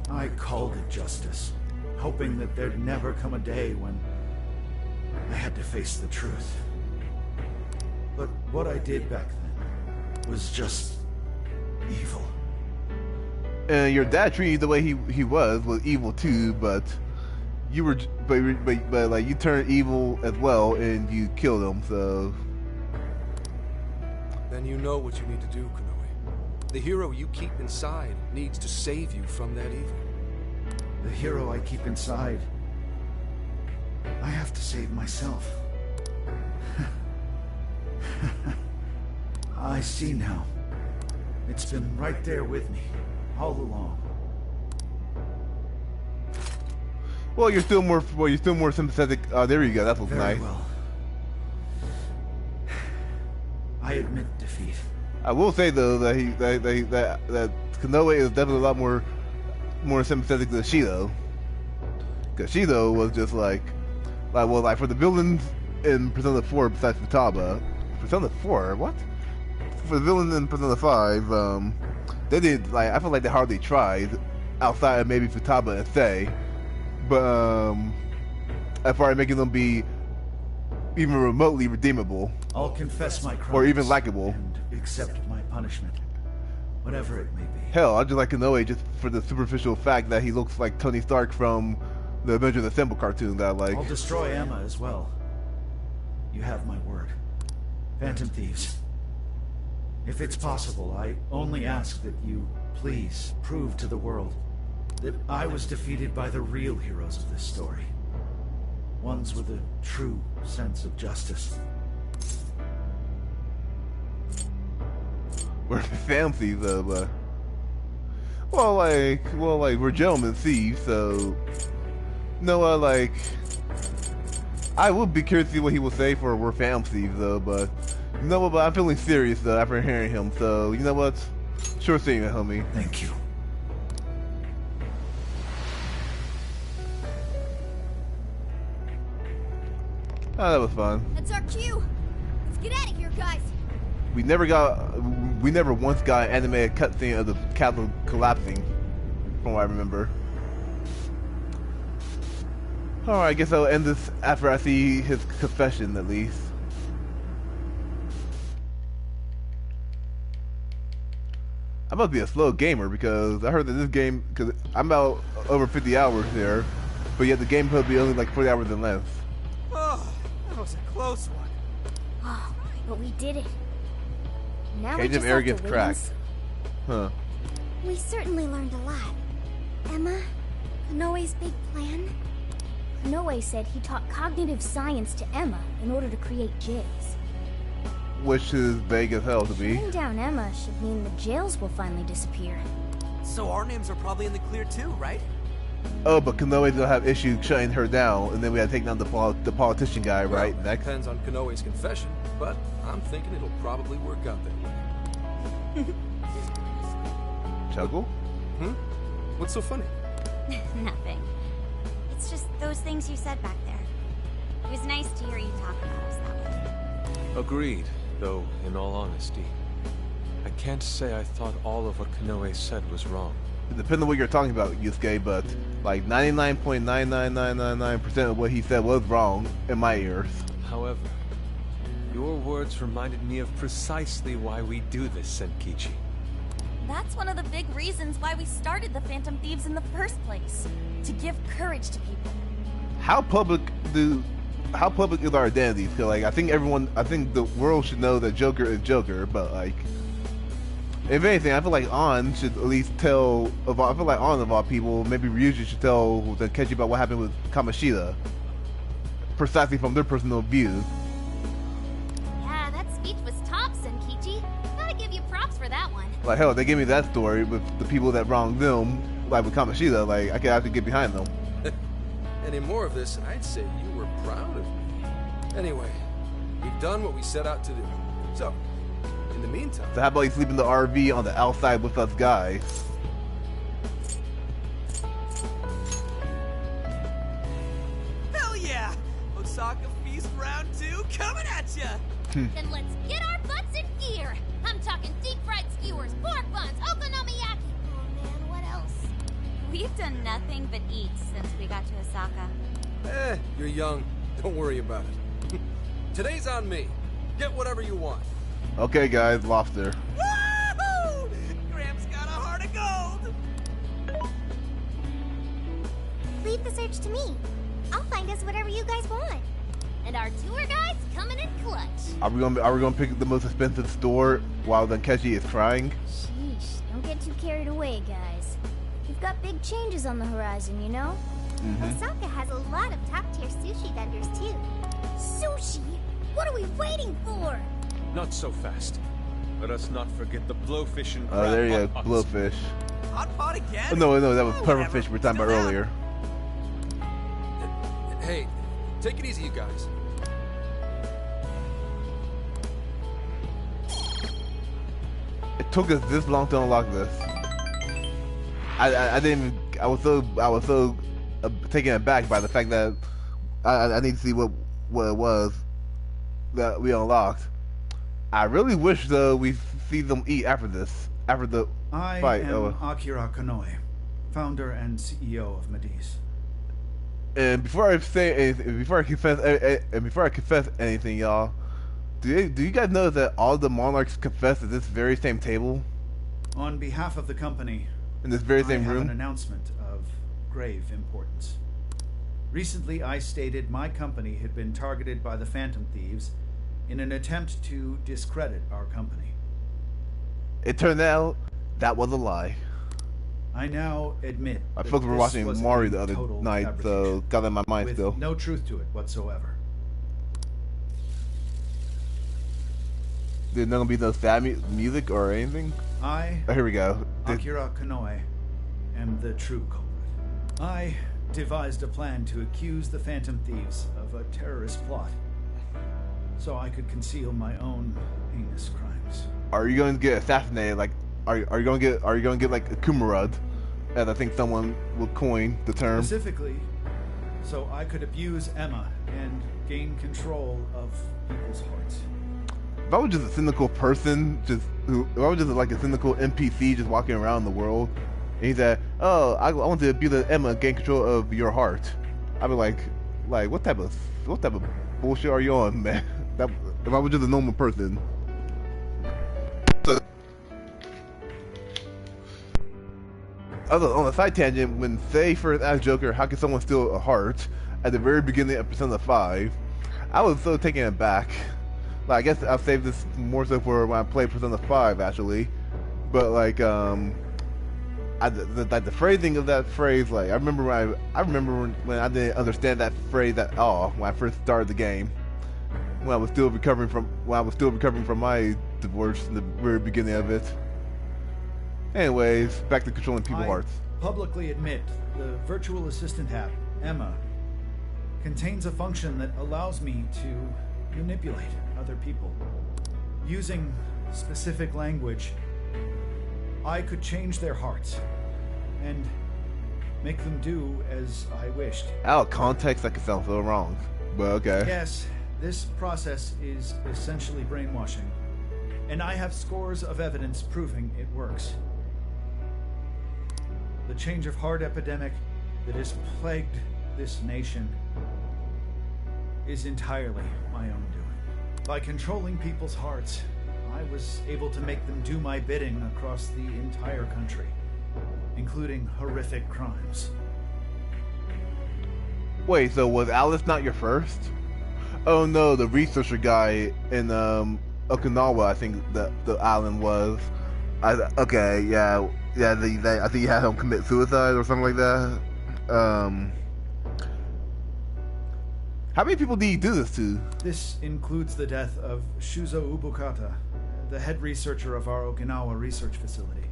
I called it justice, hoping that there'd never come a day when I had to face the truth. But what I did back then was just evil. And your dad treated you the way he was evil too, but you were, but like you turned evil as well, and you killed him. So then you know what you need to do, Konoe. The hero you keep inside needs to save you from that evil. The hero I keep inside, I have to save myself. I see now. It's been right there with me, all along. Well, you're still more sympathetic. There you go. That looks Very nice. well. I admit defeat. I will say though that that Konoe is definitely a lot more sympathetic to Shido, because Shido was just like for the villains in Persona 4 besides Futaba. Persona 4, what? For the villain in Persona 5, they did like I feel like they hardly tried, outside of maybe Futaba and Sei, but as far as making them be even remotely redeemable. I'll confess my crimes. Or even likable. And accept my punishment. Whatever it may be. Hell, I just like Konoe just for the superficial fact that he looks like Tony Stark from the Avengers Assemble cartoon that I like. I'll destroy Emma as well. You have my word. Phantom Thieves. If it's possible, I only ask that you please prove to the world that I was defeated by the real heroes of this story. Ones with a true sense of justice. We're fancy though, but well, like we're gentlemen thieves, so no, like I would be curious to see what he will say for we're fam thieves though, but you know what? But I'm feeling serious though after hearing him, so you know what? Sure thing, homie. Thank you. Oh, that was fun. That's our cue. Let's get out of here, guys. We never once got an animated cutscene of the castle collapsing, from what I remember. Alright, I guess I'll end this after I see his confession, at least. I must be a slow gamer, because I heard that this game, because I'm about over 50 hours there, but yet the game could be only like 40 hours in length. Oh, that was a close one. Oh, but we did it. Now Cage we just of Arrogance have to cracked. Huh. We certainly learned a lot. Emma, Konoe's big plan. Konoe said he taught cognitive science to Emma in order to create jails. Which is vague as hell to me. Shutting down Emma should mean the jails will finally disappear. So our names are probably in the clear too, right? Oh, but Konoe's gonna have issues shutting her down, and then we gotta take down the politician guy, Well, right? that Next. depends on Konoe's confession, but I'm thinking it'll probably work out that way. Chuggle? What's so funny? Nothing. It's just those things you said back there. It was nice to hear you talk about us that way. Agreed, though, in all honesty, I can't say I thought all of what Konoe said was wrong. It depends on what you're talking about, Yusuke, but like 99.99999% of what he said was wrong in my ears. However, your words reminded me of precisely why we do this, Senkichi. That's one of the big reasons why we started the Phantom Thieves in the first place. To give courage to people. How public is our identity? So like, I think the world should know that Joker is Joker, but like, if anything, I feel like On should at least tell. I feel like On of all people, maybe Ryuji should tell Kenshi about what happened with Kamoshida, precisely from their personal view. Yeah, that speech was top, Senkichi. Gotta give you props for that one. Like hell, they gave me that story with the people that wronged them, like with Kamoshida. Like I could have to get behind them. Any more of this, and I'd say you were proud of me. Anyway, we've done what we set out to do. So, in the meantime... So how about you sleep in the RV on the outside with us guys? Hell yeah! Osaka Feast Round 2 coming at ya! Then let's get our butts in gear. I'm talking deep fried skewers, pork buns, okonomiyaki. Oh man, what else? We've done nothing but eat since we got to Osaka. You're young. Don't worry about it. Today's on me. Get whatever you want. Okay, guys, lobster. Woohoo! Gramps got a heart of gold! Leave the search to me. I'll find us whatever you guys want. And our tour guide's coming in clutch. Are we gonna pick the most expensive store while Kenshi is crying? Sheesh, don't get too carried away, guys. We've got big changes on the horizon, you know? Osaka has a lot of top-tier sushi vendors, too. Sushi? What are we waiting for? Not so fast. Let us not forget the blowfish and crab. Oh, there you go, hot blowfish. Hot pot again? Oh, no, that was Oh, pufferfish we were talking about Still earlier. Hey, take it easy, you guys. It took us this long to unlock this. I didn't even. I was so taken aback by the fact that I need to see what it was that we unlocked. I really wish though we see them eat after this, after the I fight. am Akira Konoe, founder and CEO of Mediz. And before I say anything, before I confess anything, y'all, do you guys know that all the monarchs confess at this very same table? On behalf of the company, in this very same I have room? an announcement of grave importance. Recently, I stated my company had been targeted by the Phantom Thieves in an attempt to discredit our company. It turned out that was a lie. I now admit I feel like we're watching Mario the other night, so got that in my mind with still. no truth to it whatsoever. There's not gonna be no sad music or anything? I, oh, here we go. Akira Konoe, am the true culprit. I devised a plan to accuse the Phantom Thieves of a terrorist plot, so I could conceal my own heinous crimes. Are you going to get assassinated? Like, are you going to get like a Kumurad, as I think someone will coin the term? Specifically, so I could abuse Emma and gain control of people's hearts. If I was just a cynical person, if I was just like a cynical NPC just walking around the world, and he said, "Oh, I want to abuse Emma and gain control of your heart," I'd be like, what type of bullshit are you on, man? If I was just a normal person. On a side tangent, when Faye first asked Joker, "How can someone steal a heart?" at the very beginning of Persona 5, I was so taken aback. Like, I guess I'll save this more so for when I play Persona 5, actually. But like, the phrasing of that phrase, like, I remember when I didn't understand that phrase at all when I first started the game. When I was still recovering from my divorce in the very beginning of it. Anyways, back to controlling people's hearts. Publicly admit the virtual assistant app, Emma, contains a function that allows me to manipulate other people. Using specific language, I could change their hearts and make them do as I wished. Out of context, that could sound so wrong, but okay. Yes, this process is essentially brainwashing, and I have scores of evidence proving it works. The change of heart epidemic that has plagued this nation is entirely my own doing. By controlling people's hearts, I was able to make them do my bidding across the entire country, including horrific crimes. Wait, so was Alice not your first? Oh no, the researcher guy in Okinawa, I think the island was. Okay, yeah, I think you had him commit suicide or something like that. How many people did you do this to? This includes the death of Shuzo Ubukata, the head researcher of our Okinawa research facility.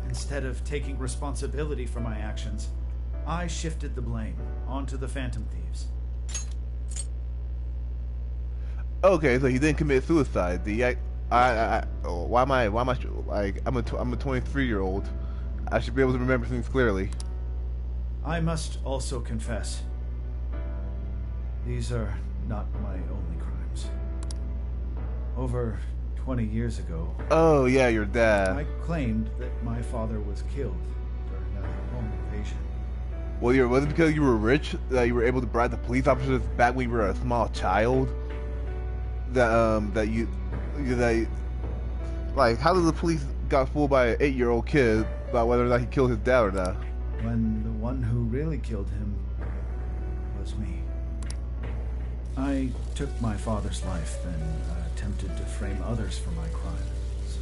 Instead of taking responsibility for my actions, I shifted the blame onto the Phantom Thieves. Okay, so he didn't commit suicide. Why am I like I'm a 23-year-old. I should be able to remember things clearly. I must also confess, these are not my only crimes. Over 20 years ago. Oh yeah, your dad. I claimed that my father was killed during a home invasion. Well, was it because you were rich that you were able to bribe the police officers back when you were a small child? Like, how did the police got fooled by an 8-year-old kid about whether or not he killed his dad or not? When the one who really killed him was me. I took my father's life, then attempted to frame others for my crime, so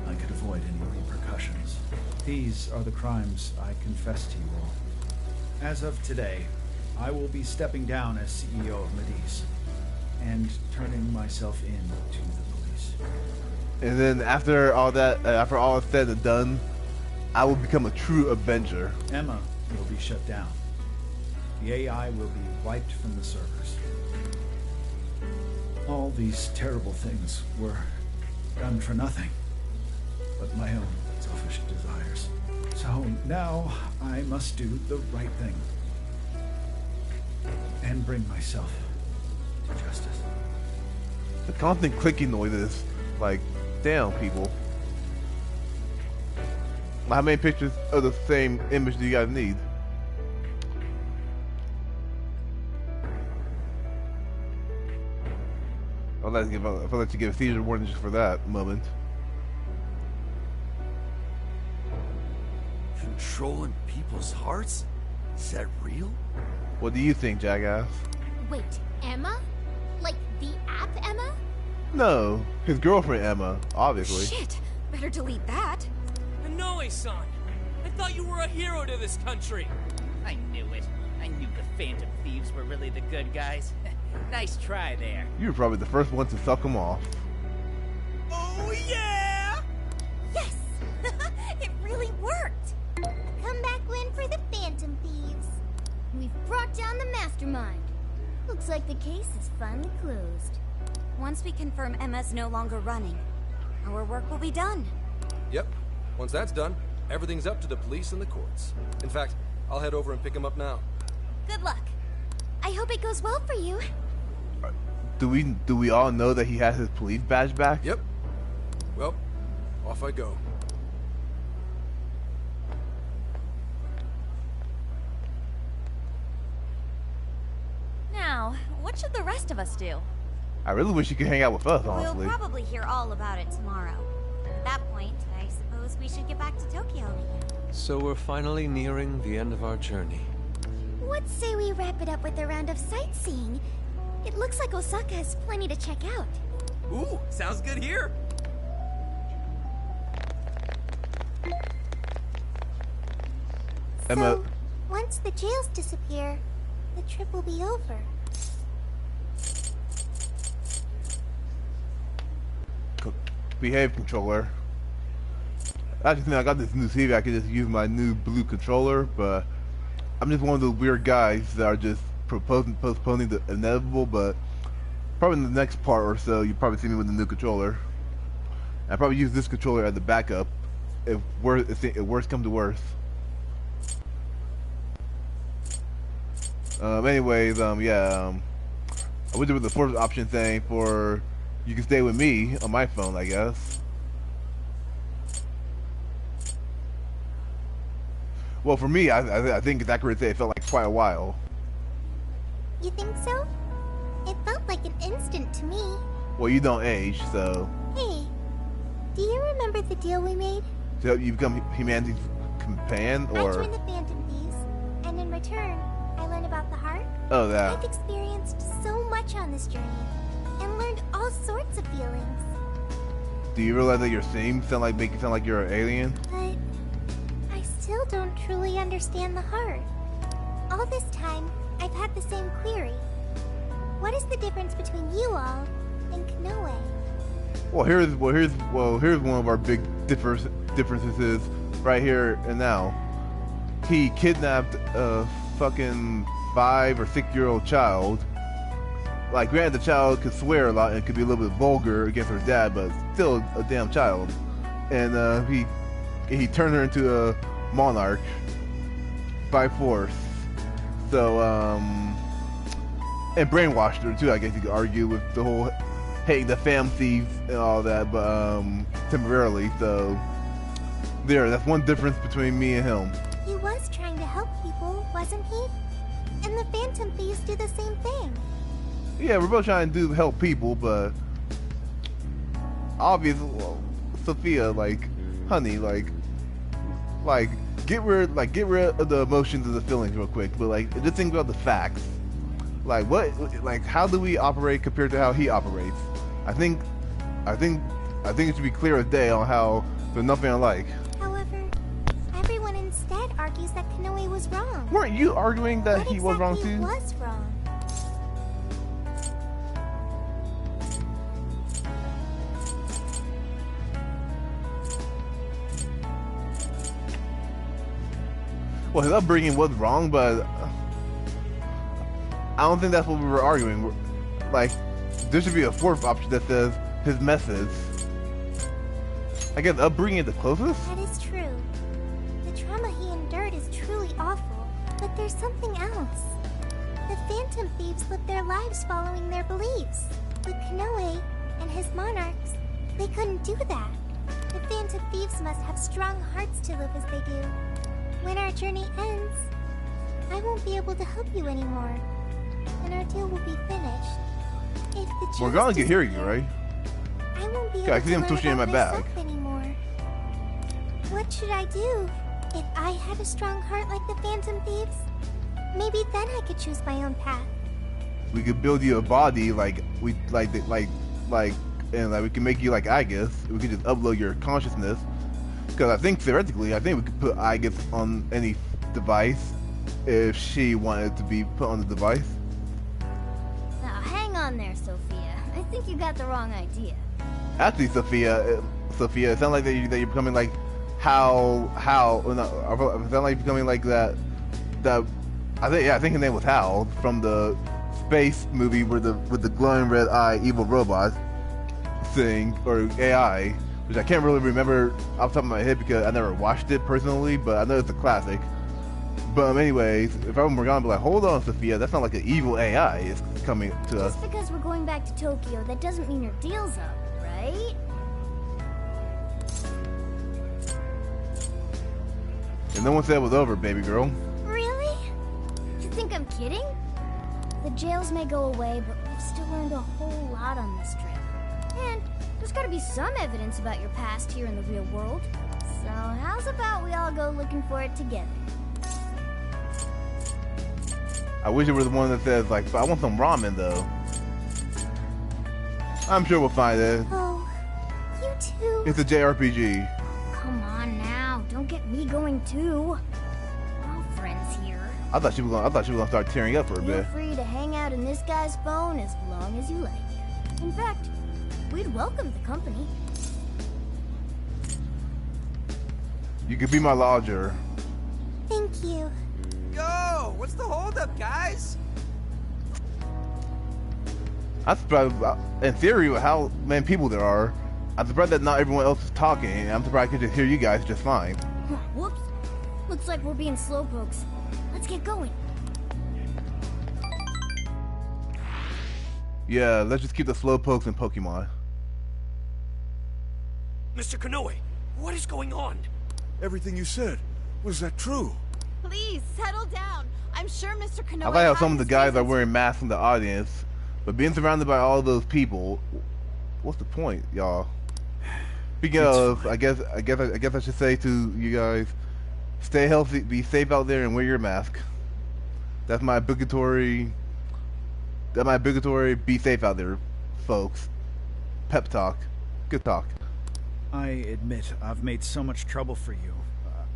I could avoid any repercussions. These are the crimes I confess to you all. As of today, I will be stepping down as CEO of Mediz and turning myself in to the police. And then after all is said and done, I will become a true Avenger. Emma will be shut down. The AI will be wiped from the servers. All these terrible things were done for nothing but my own selfish desires. So now I must do the right thing and bring myself to justice. The constant clicking noises, like, damn, people. How many pictures of the same image do you guys need? I'll let you give a theater warning just for that moment. Controlling people's hearts? Is that real? What do you think, Jackass? Wait, Emma? Like the app Emma? No, his girlfriend Emma, obviously. Shit! Better delete that. Inoue-san! I thought you were a hero to this country! I knew it. I knew the Phantom Thieves were really the good guys. Nice try there. You were probably the first one to suck him off. Oh, yeah! Yes! It really worked! Comeback win for the Phantom Thieves. We've brought down the mastermind. Looks like the case is finally closed. Once we confirm Emma's no longer running, our work will be done. Yep. Once that's done, everything's up to the police and the courts. In fact, I'll head over and pick him up now. Good luck. I hope it goes well for you. Do we all know that he has his police badge back? Yep. Well, off I go. Now, what should the rest of us do? I really wish you could hang out with us, honestly. We'll probably hear all about it tomorrow. At that point, I suppose we should get back to Tokyo. So we're finally nearing the end of our journey. What say we wrap it up with a round of sightseeing? It looks like Osaka has plenty to check out. Ooh, sounds good here. Emma. So, once the jails disappear, the trip will be over. Behave, controller. Actually, I got this new TV. I could just use my new blue controller, but I'm just one of those weird guys that are just postponing the inevitable. But probably in the next part or so, you probably see me with the new controller. I probably use this controller as the backup if worst come to worst. Anyways, yeah. I wish there was the fourth option thing for you can stay with me on my phone, I guess. Well, for me, I think it's accurate to say it felt like quite a while. You think so? It felt like an instant to me. Well, you don't age, so. Hey, do you remember the deal we made? So you become humanity's companion, or? I joined the Phantom Thieves, and in return, I learned about the heart. Oh, that. I've experienced so much on this journey, and learned all sorts of feelings. Do you realize that your themes make you sound like you're an alien? But I still don't truly understand the heart. All this time, I've had the same query. What is the difference between you all and Konoe? Well, here's one of our big differences is right here and now. He kidnapped a fucking 5 or 6 year old child. Like, granted, the child could swear a lot and could be a little bit vulgar against her dad, but still a damn child. And he turned her into a monarch by force. So and brainwashed her too, I guess you could argue, with the whole hating the fam thieves and all that, but temporarily. So that's one difference between me and him. He was trying to help people, wasn't he? And the Phantom Thieves do the same thing. Yeah, we're both trying to help people, but obviously, well, Sophia, like, honey, like, get rid of the emotions and the feelings real quick. But like, just think about the facts. Like, how do we operate compared to how he operates? I think it should be clear as day on how there's nothing alike. However, everyone instead argues that Konoe was wrong. Weren't you arguing that he was wrong too? What exactly was wrong? Well, his upbringing was wrong, but I don't think that's what we were arguing. Like, there should be a fourth option that says his methods. I guess upbringing is the closest? That is true. The trauma he endured is truly awful, but there's something else. The Phantom Thieves live their lives following their beliefs. With Konoe, And his monarchs, they couldn't do that. The Phantom Thieves must have strong hearts to live as they do. When our journey ends, I won't be able to help you anymore. And our deal will be finished. If the Morgana can hear you, right? I won't be Yeah, I able see to him learn twitching in about my bag. myself anymore. What should I do? If I had a strong heart like the Phantom Thieves, maybe then I could choose my own path. We could build you a body and we can make you like Aegis. We could just upload your consciousness. Because I think theoretically, we could put Aegis on any device if she wanted to be put on the device. Now, hang on there, Sophia. I think you got the wrong idea. Actually, Sophia, it sounds like that you're becoming like it sounds like you're becoming like that. I think his name was Hal from the space movie with the glowing red eye evil robot thing or AI, which I can't really remember off the top of my head because I never watched it personally, but I know it's a classic. But anyways, if I were Morgana, I'd be like, hold on, Sophia, that's not like an evil AI is coming to us. Just because we're going back to Tokyo, that doesn't mean your deal's up, right? And no one said it was over, baby girl. Really? You think I'm kidding? The jails may go away, but we've still learned a whole lot on this trip. And there's gotta be some evidence about your past here in the real world. So how's about we all go looking for it together? I wish it were the one that says like, but I want some ramen though. I'm sure we'll find it. Oh, you too. It's a JRPG. Come on now, don't get me going too. We're all friends here. I thought she was gonna start tearing up for a Feel bit. free to hang out in this guy's phone as long as you like. In fact, we'd welcome the company. You could be my lodger. Thank you. Yo, what's the holdup, guys? I'm surprised, in theory, with how many people there are. I'm surprised that not everyone else is talking. And I'm surprised I could just hear you guys just fine. Whoops. Looks like we're being slowpokes. Let's get going. Yeah, let's just keep the slowpokes and Pokemon. Mr. Konoe, what is going on? Everything you said, was that true? Please, settle down. I'm sure Mr. Konoe I like how had some of the his guys are reasons. wearing masks in the audience, but being surrounded by all those people, what's the point, y'all? Speaking of, I guess I should say to you guys, stay healthy, be safe out there, and wear your mask. That's my obligatory. Be safe out there, folks. Pep talk. Good talk. I admit I've made so much trouble for you.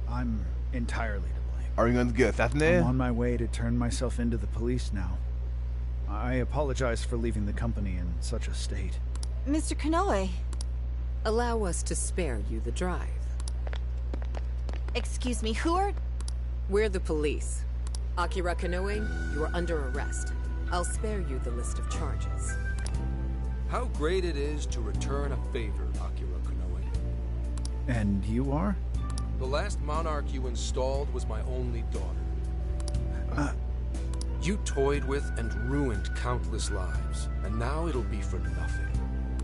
I'm entirely to blame. Are you going to get assassinated? I'm on my way to turn myself into the police now. I apologize for leaving the company in such a state. Mr. Konoe. Allow us to spare you the drive. Excuse me, who are... We're the police. Akira Konoe, you are under arrest. I'll spare you the list of charges. How great it is to return a favor, Akira Konoe. And you are? The last monarch you installed was my only daughter. You toyed with and ruined countless lives, and now it'll be for nothing.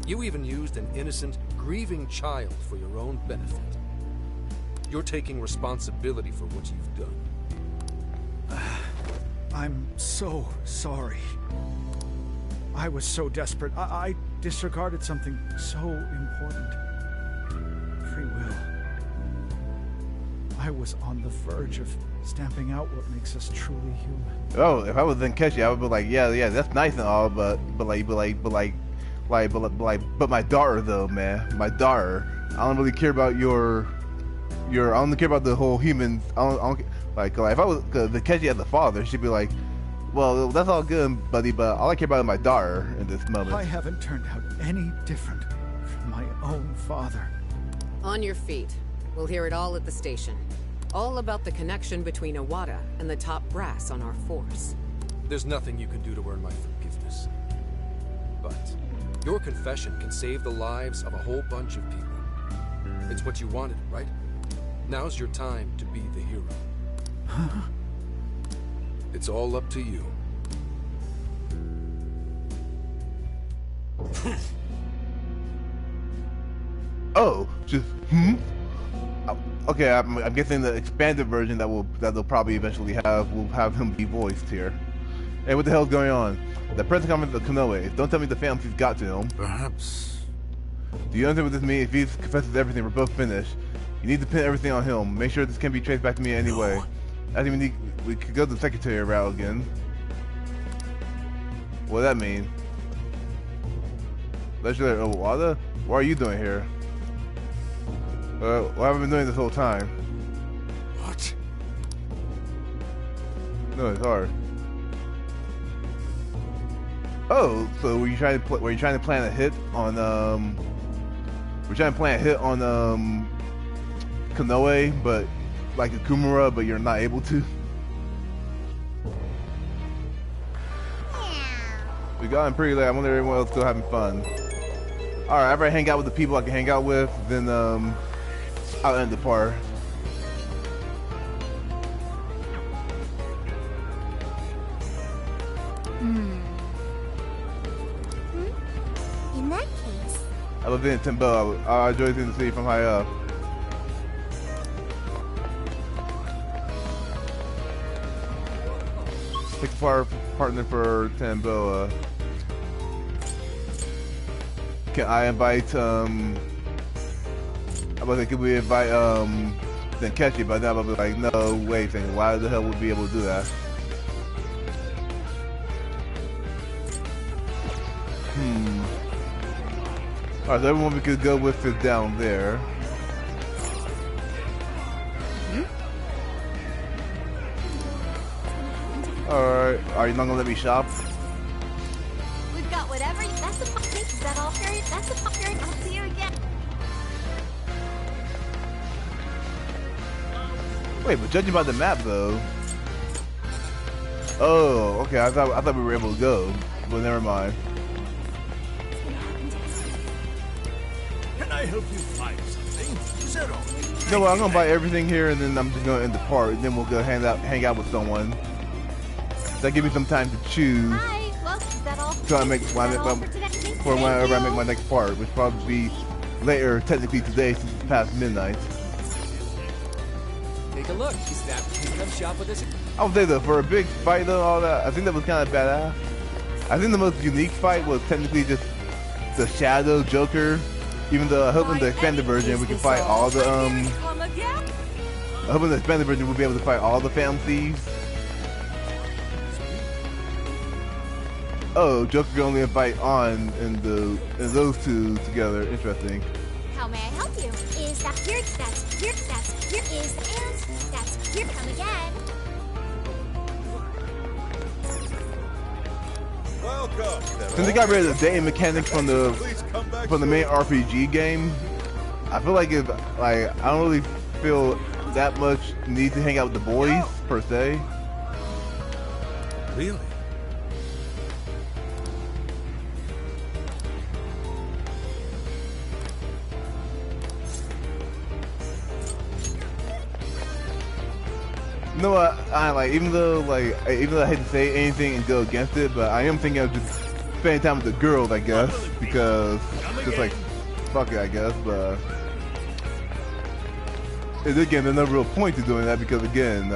You even used an innocent, grieving child for your own benefit. You're taking responsibility for what you've done. I'm so sorry. I was so desperate. I disregarded something so important. Free will. I was on the verge of stamping out what makes us truly human. Oh, if I was in Keshi, I would be like, yeah, that's nice and all, but my daughter though, man, my daughter. I don't really care about I don't care about the whole humans. I don't like if I was the Keshi as a father, she'd be like, well, that's all good, buddy, but all I care about is my daughter in this moment. I haven't turned out any different from my own father. On your feet. We'll hear it all at the station. All about the connection between Iwata and the top brass on our force. There's nothing you can do to earn my forgiveness. But your confession can save the lives of a whole bunch of people. It's what you wanted, right? Now's your time to be the hero. It's all up to you. Oh, just Oh, okay, I'm guessing the expanded version that they'll probably eventually have will have him be voiced here. Hey, what the hell's going on? The press conference of Konoe. Don't tell me the family's got to him. Perhaps. Do you understand what this means? If he confesses everything, we're both finished. You need to pin everything on him. Make sure this can be traced back to me in any way. I think we could go the secretary route again. What does that mean? Legendary Owada? What are you doing here? What have I been doing this whole time? What? No, it's hard. Oh, so were you trying to plan a hit on we're trying to plan a hit on Konoe, but like Kumura, but you're not able to? We got in pretty late. I wonder if everyone else still having fun. Alright, after I hang out with the people I can hang out with, then I'll end the part. In that case, I live in Timbo. I enjoy seeing the city from high up. Pick a partner for Timboa. Can I invite I was like, could we invite Denkechi? But now I'll be like, no, wait a second, why the hell would we be able to do that? Alright, so everyone we could go with is down there. Alright, are you not gonna let me shop? We've got whatever. That's a pop. Is that all, Harry? That's a pop, Harry. I'll see you again. Wait, but judging by the map though. Oh, okay. I thought we were able to go, but never mind. Can I help you find something? Zero. No, well, I'm gonna buy everything here, and then I'm just gonna end the part, and then we'll go hang out with someone. That give me some time to choose. Hi. Well, is that all? So I make whenever I make my next part, which probably be later, technically today, since it's past midnight. Take a look. Is that you come shop with us? I would say though, for a big fight though, all that, I think that was kind of badass. I think the most unique fight was technically just the Shadow Joker. Even though I hope in the expanded version we can fight all the I hope in the expanded version we'll be able to fight all the Phantom Thieves. Oh, Joker can only invite on in those two together. Interesting. How may I help you? Is that here? That's here. That's here. Is and that's here. Come again. Welcome. Since they got rid of the dating mechanics from the main RPG game, I feel like I don't really feel that much need to hang out with the boys per se. Really? No, I like even though I hate to say anything and go against it, but I am thinking of just spending time with the girls, I guess, because just like fuck it, I guess. But and again, there's no real point to doing that because again,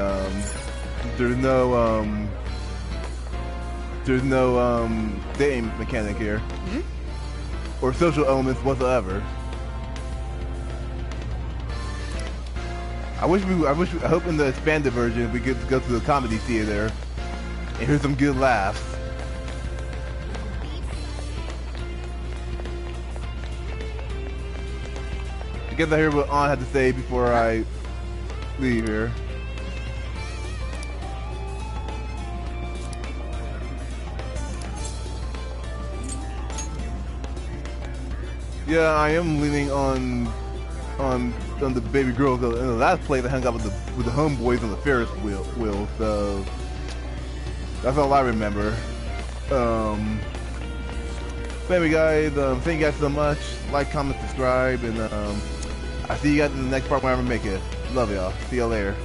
there's no dating mechanic here or social elements whatsoever. I hope in the expanded version we get to go to the comedy theater and hear some good laughs. I guess I hear what An had to say before I leave here. Yeah, I am leaning on the baby girl. In the last place I hung out with the homeboys on the Ferris wheel, so that's all I remember. But anyway guys, thank you guys so much. Like, comment, subscribe, and I see you guys in the next part whenever I make it. Love y'all. See y'all later.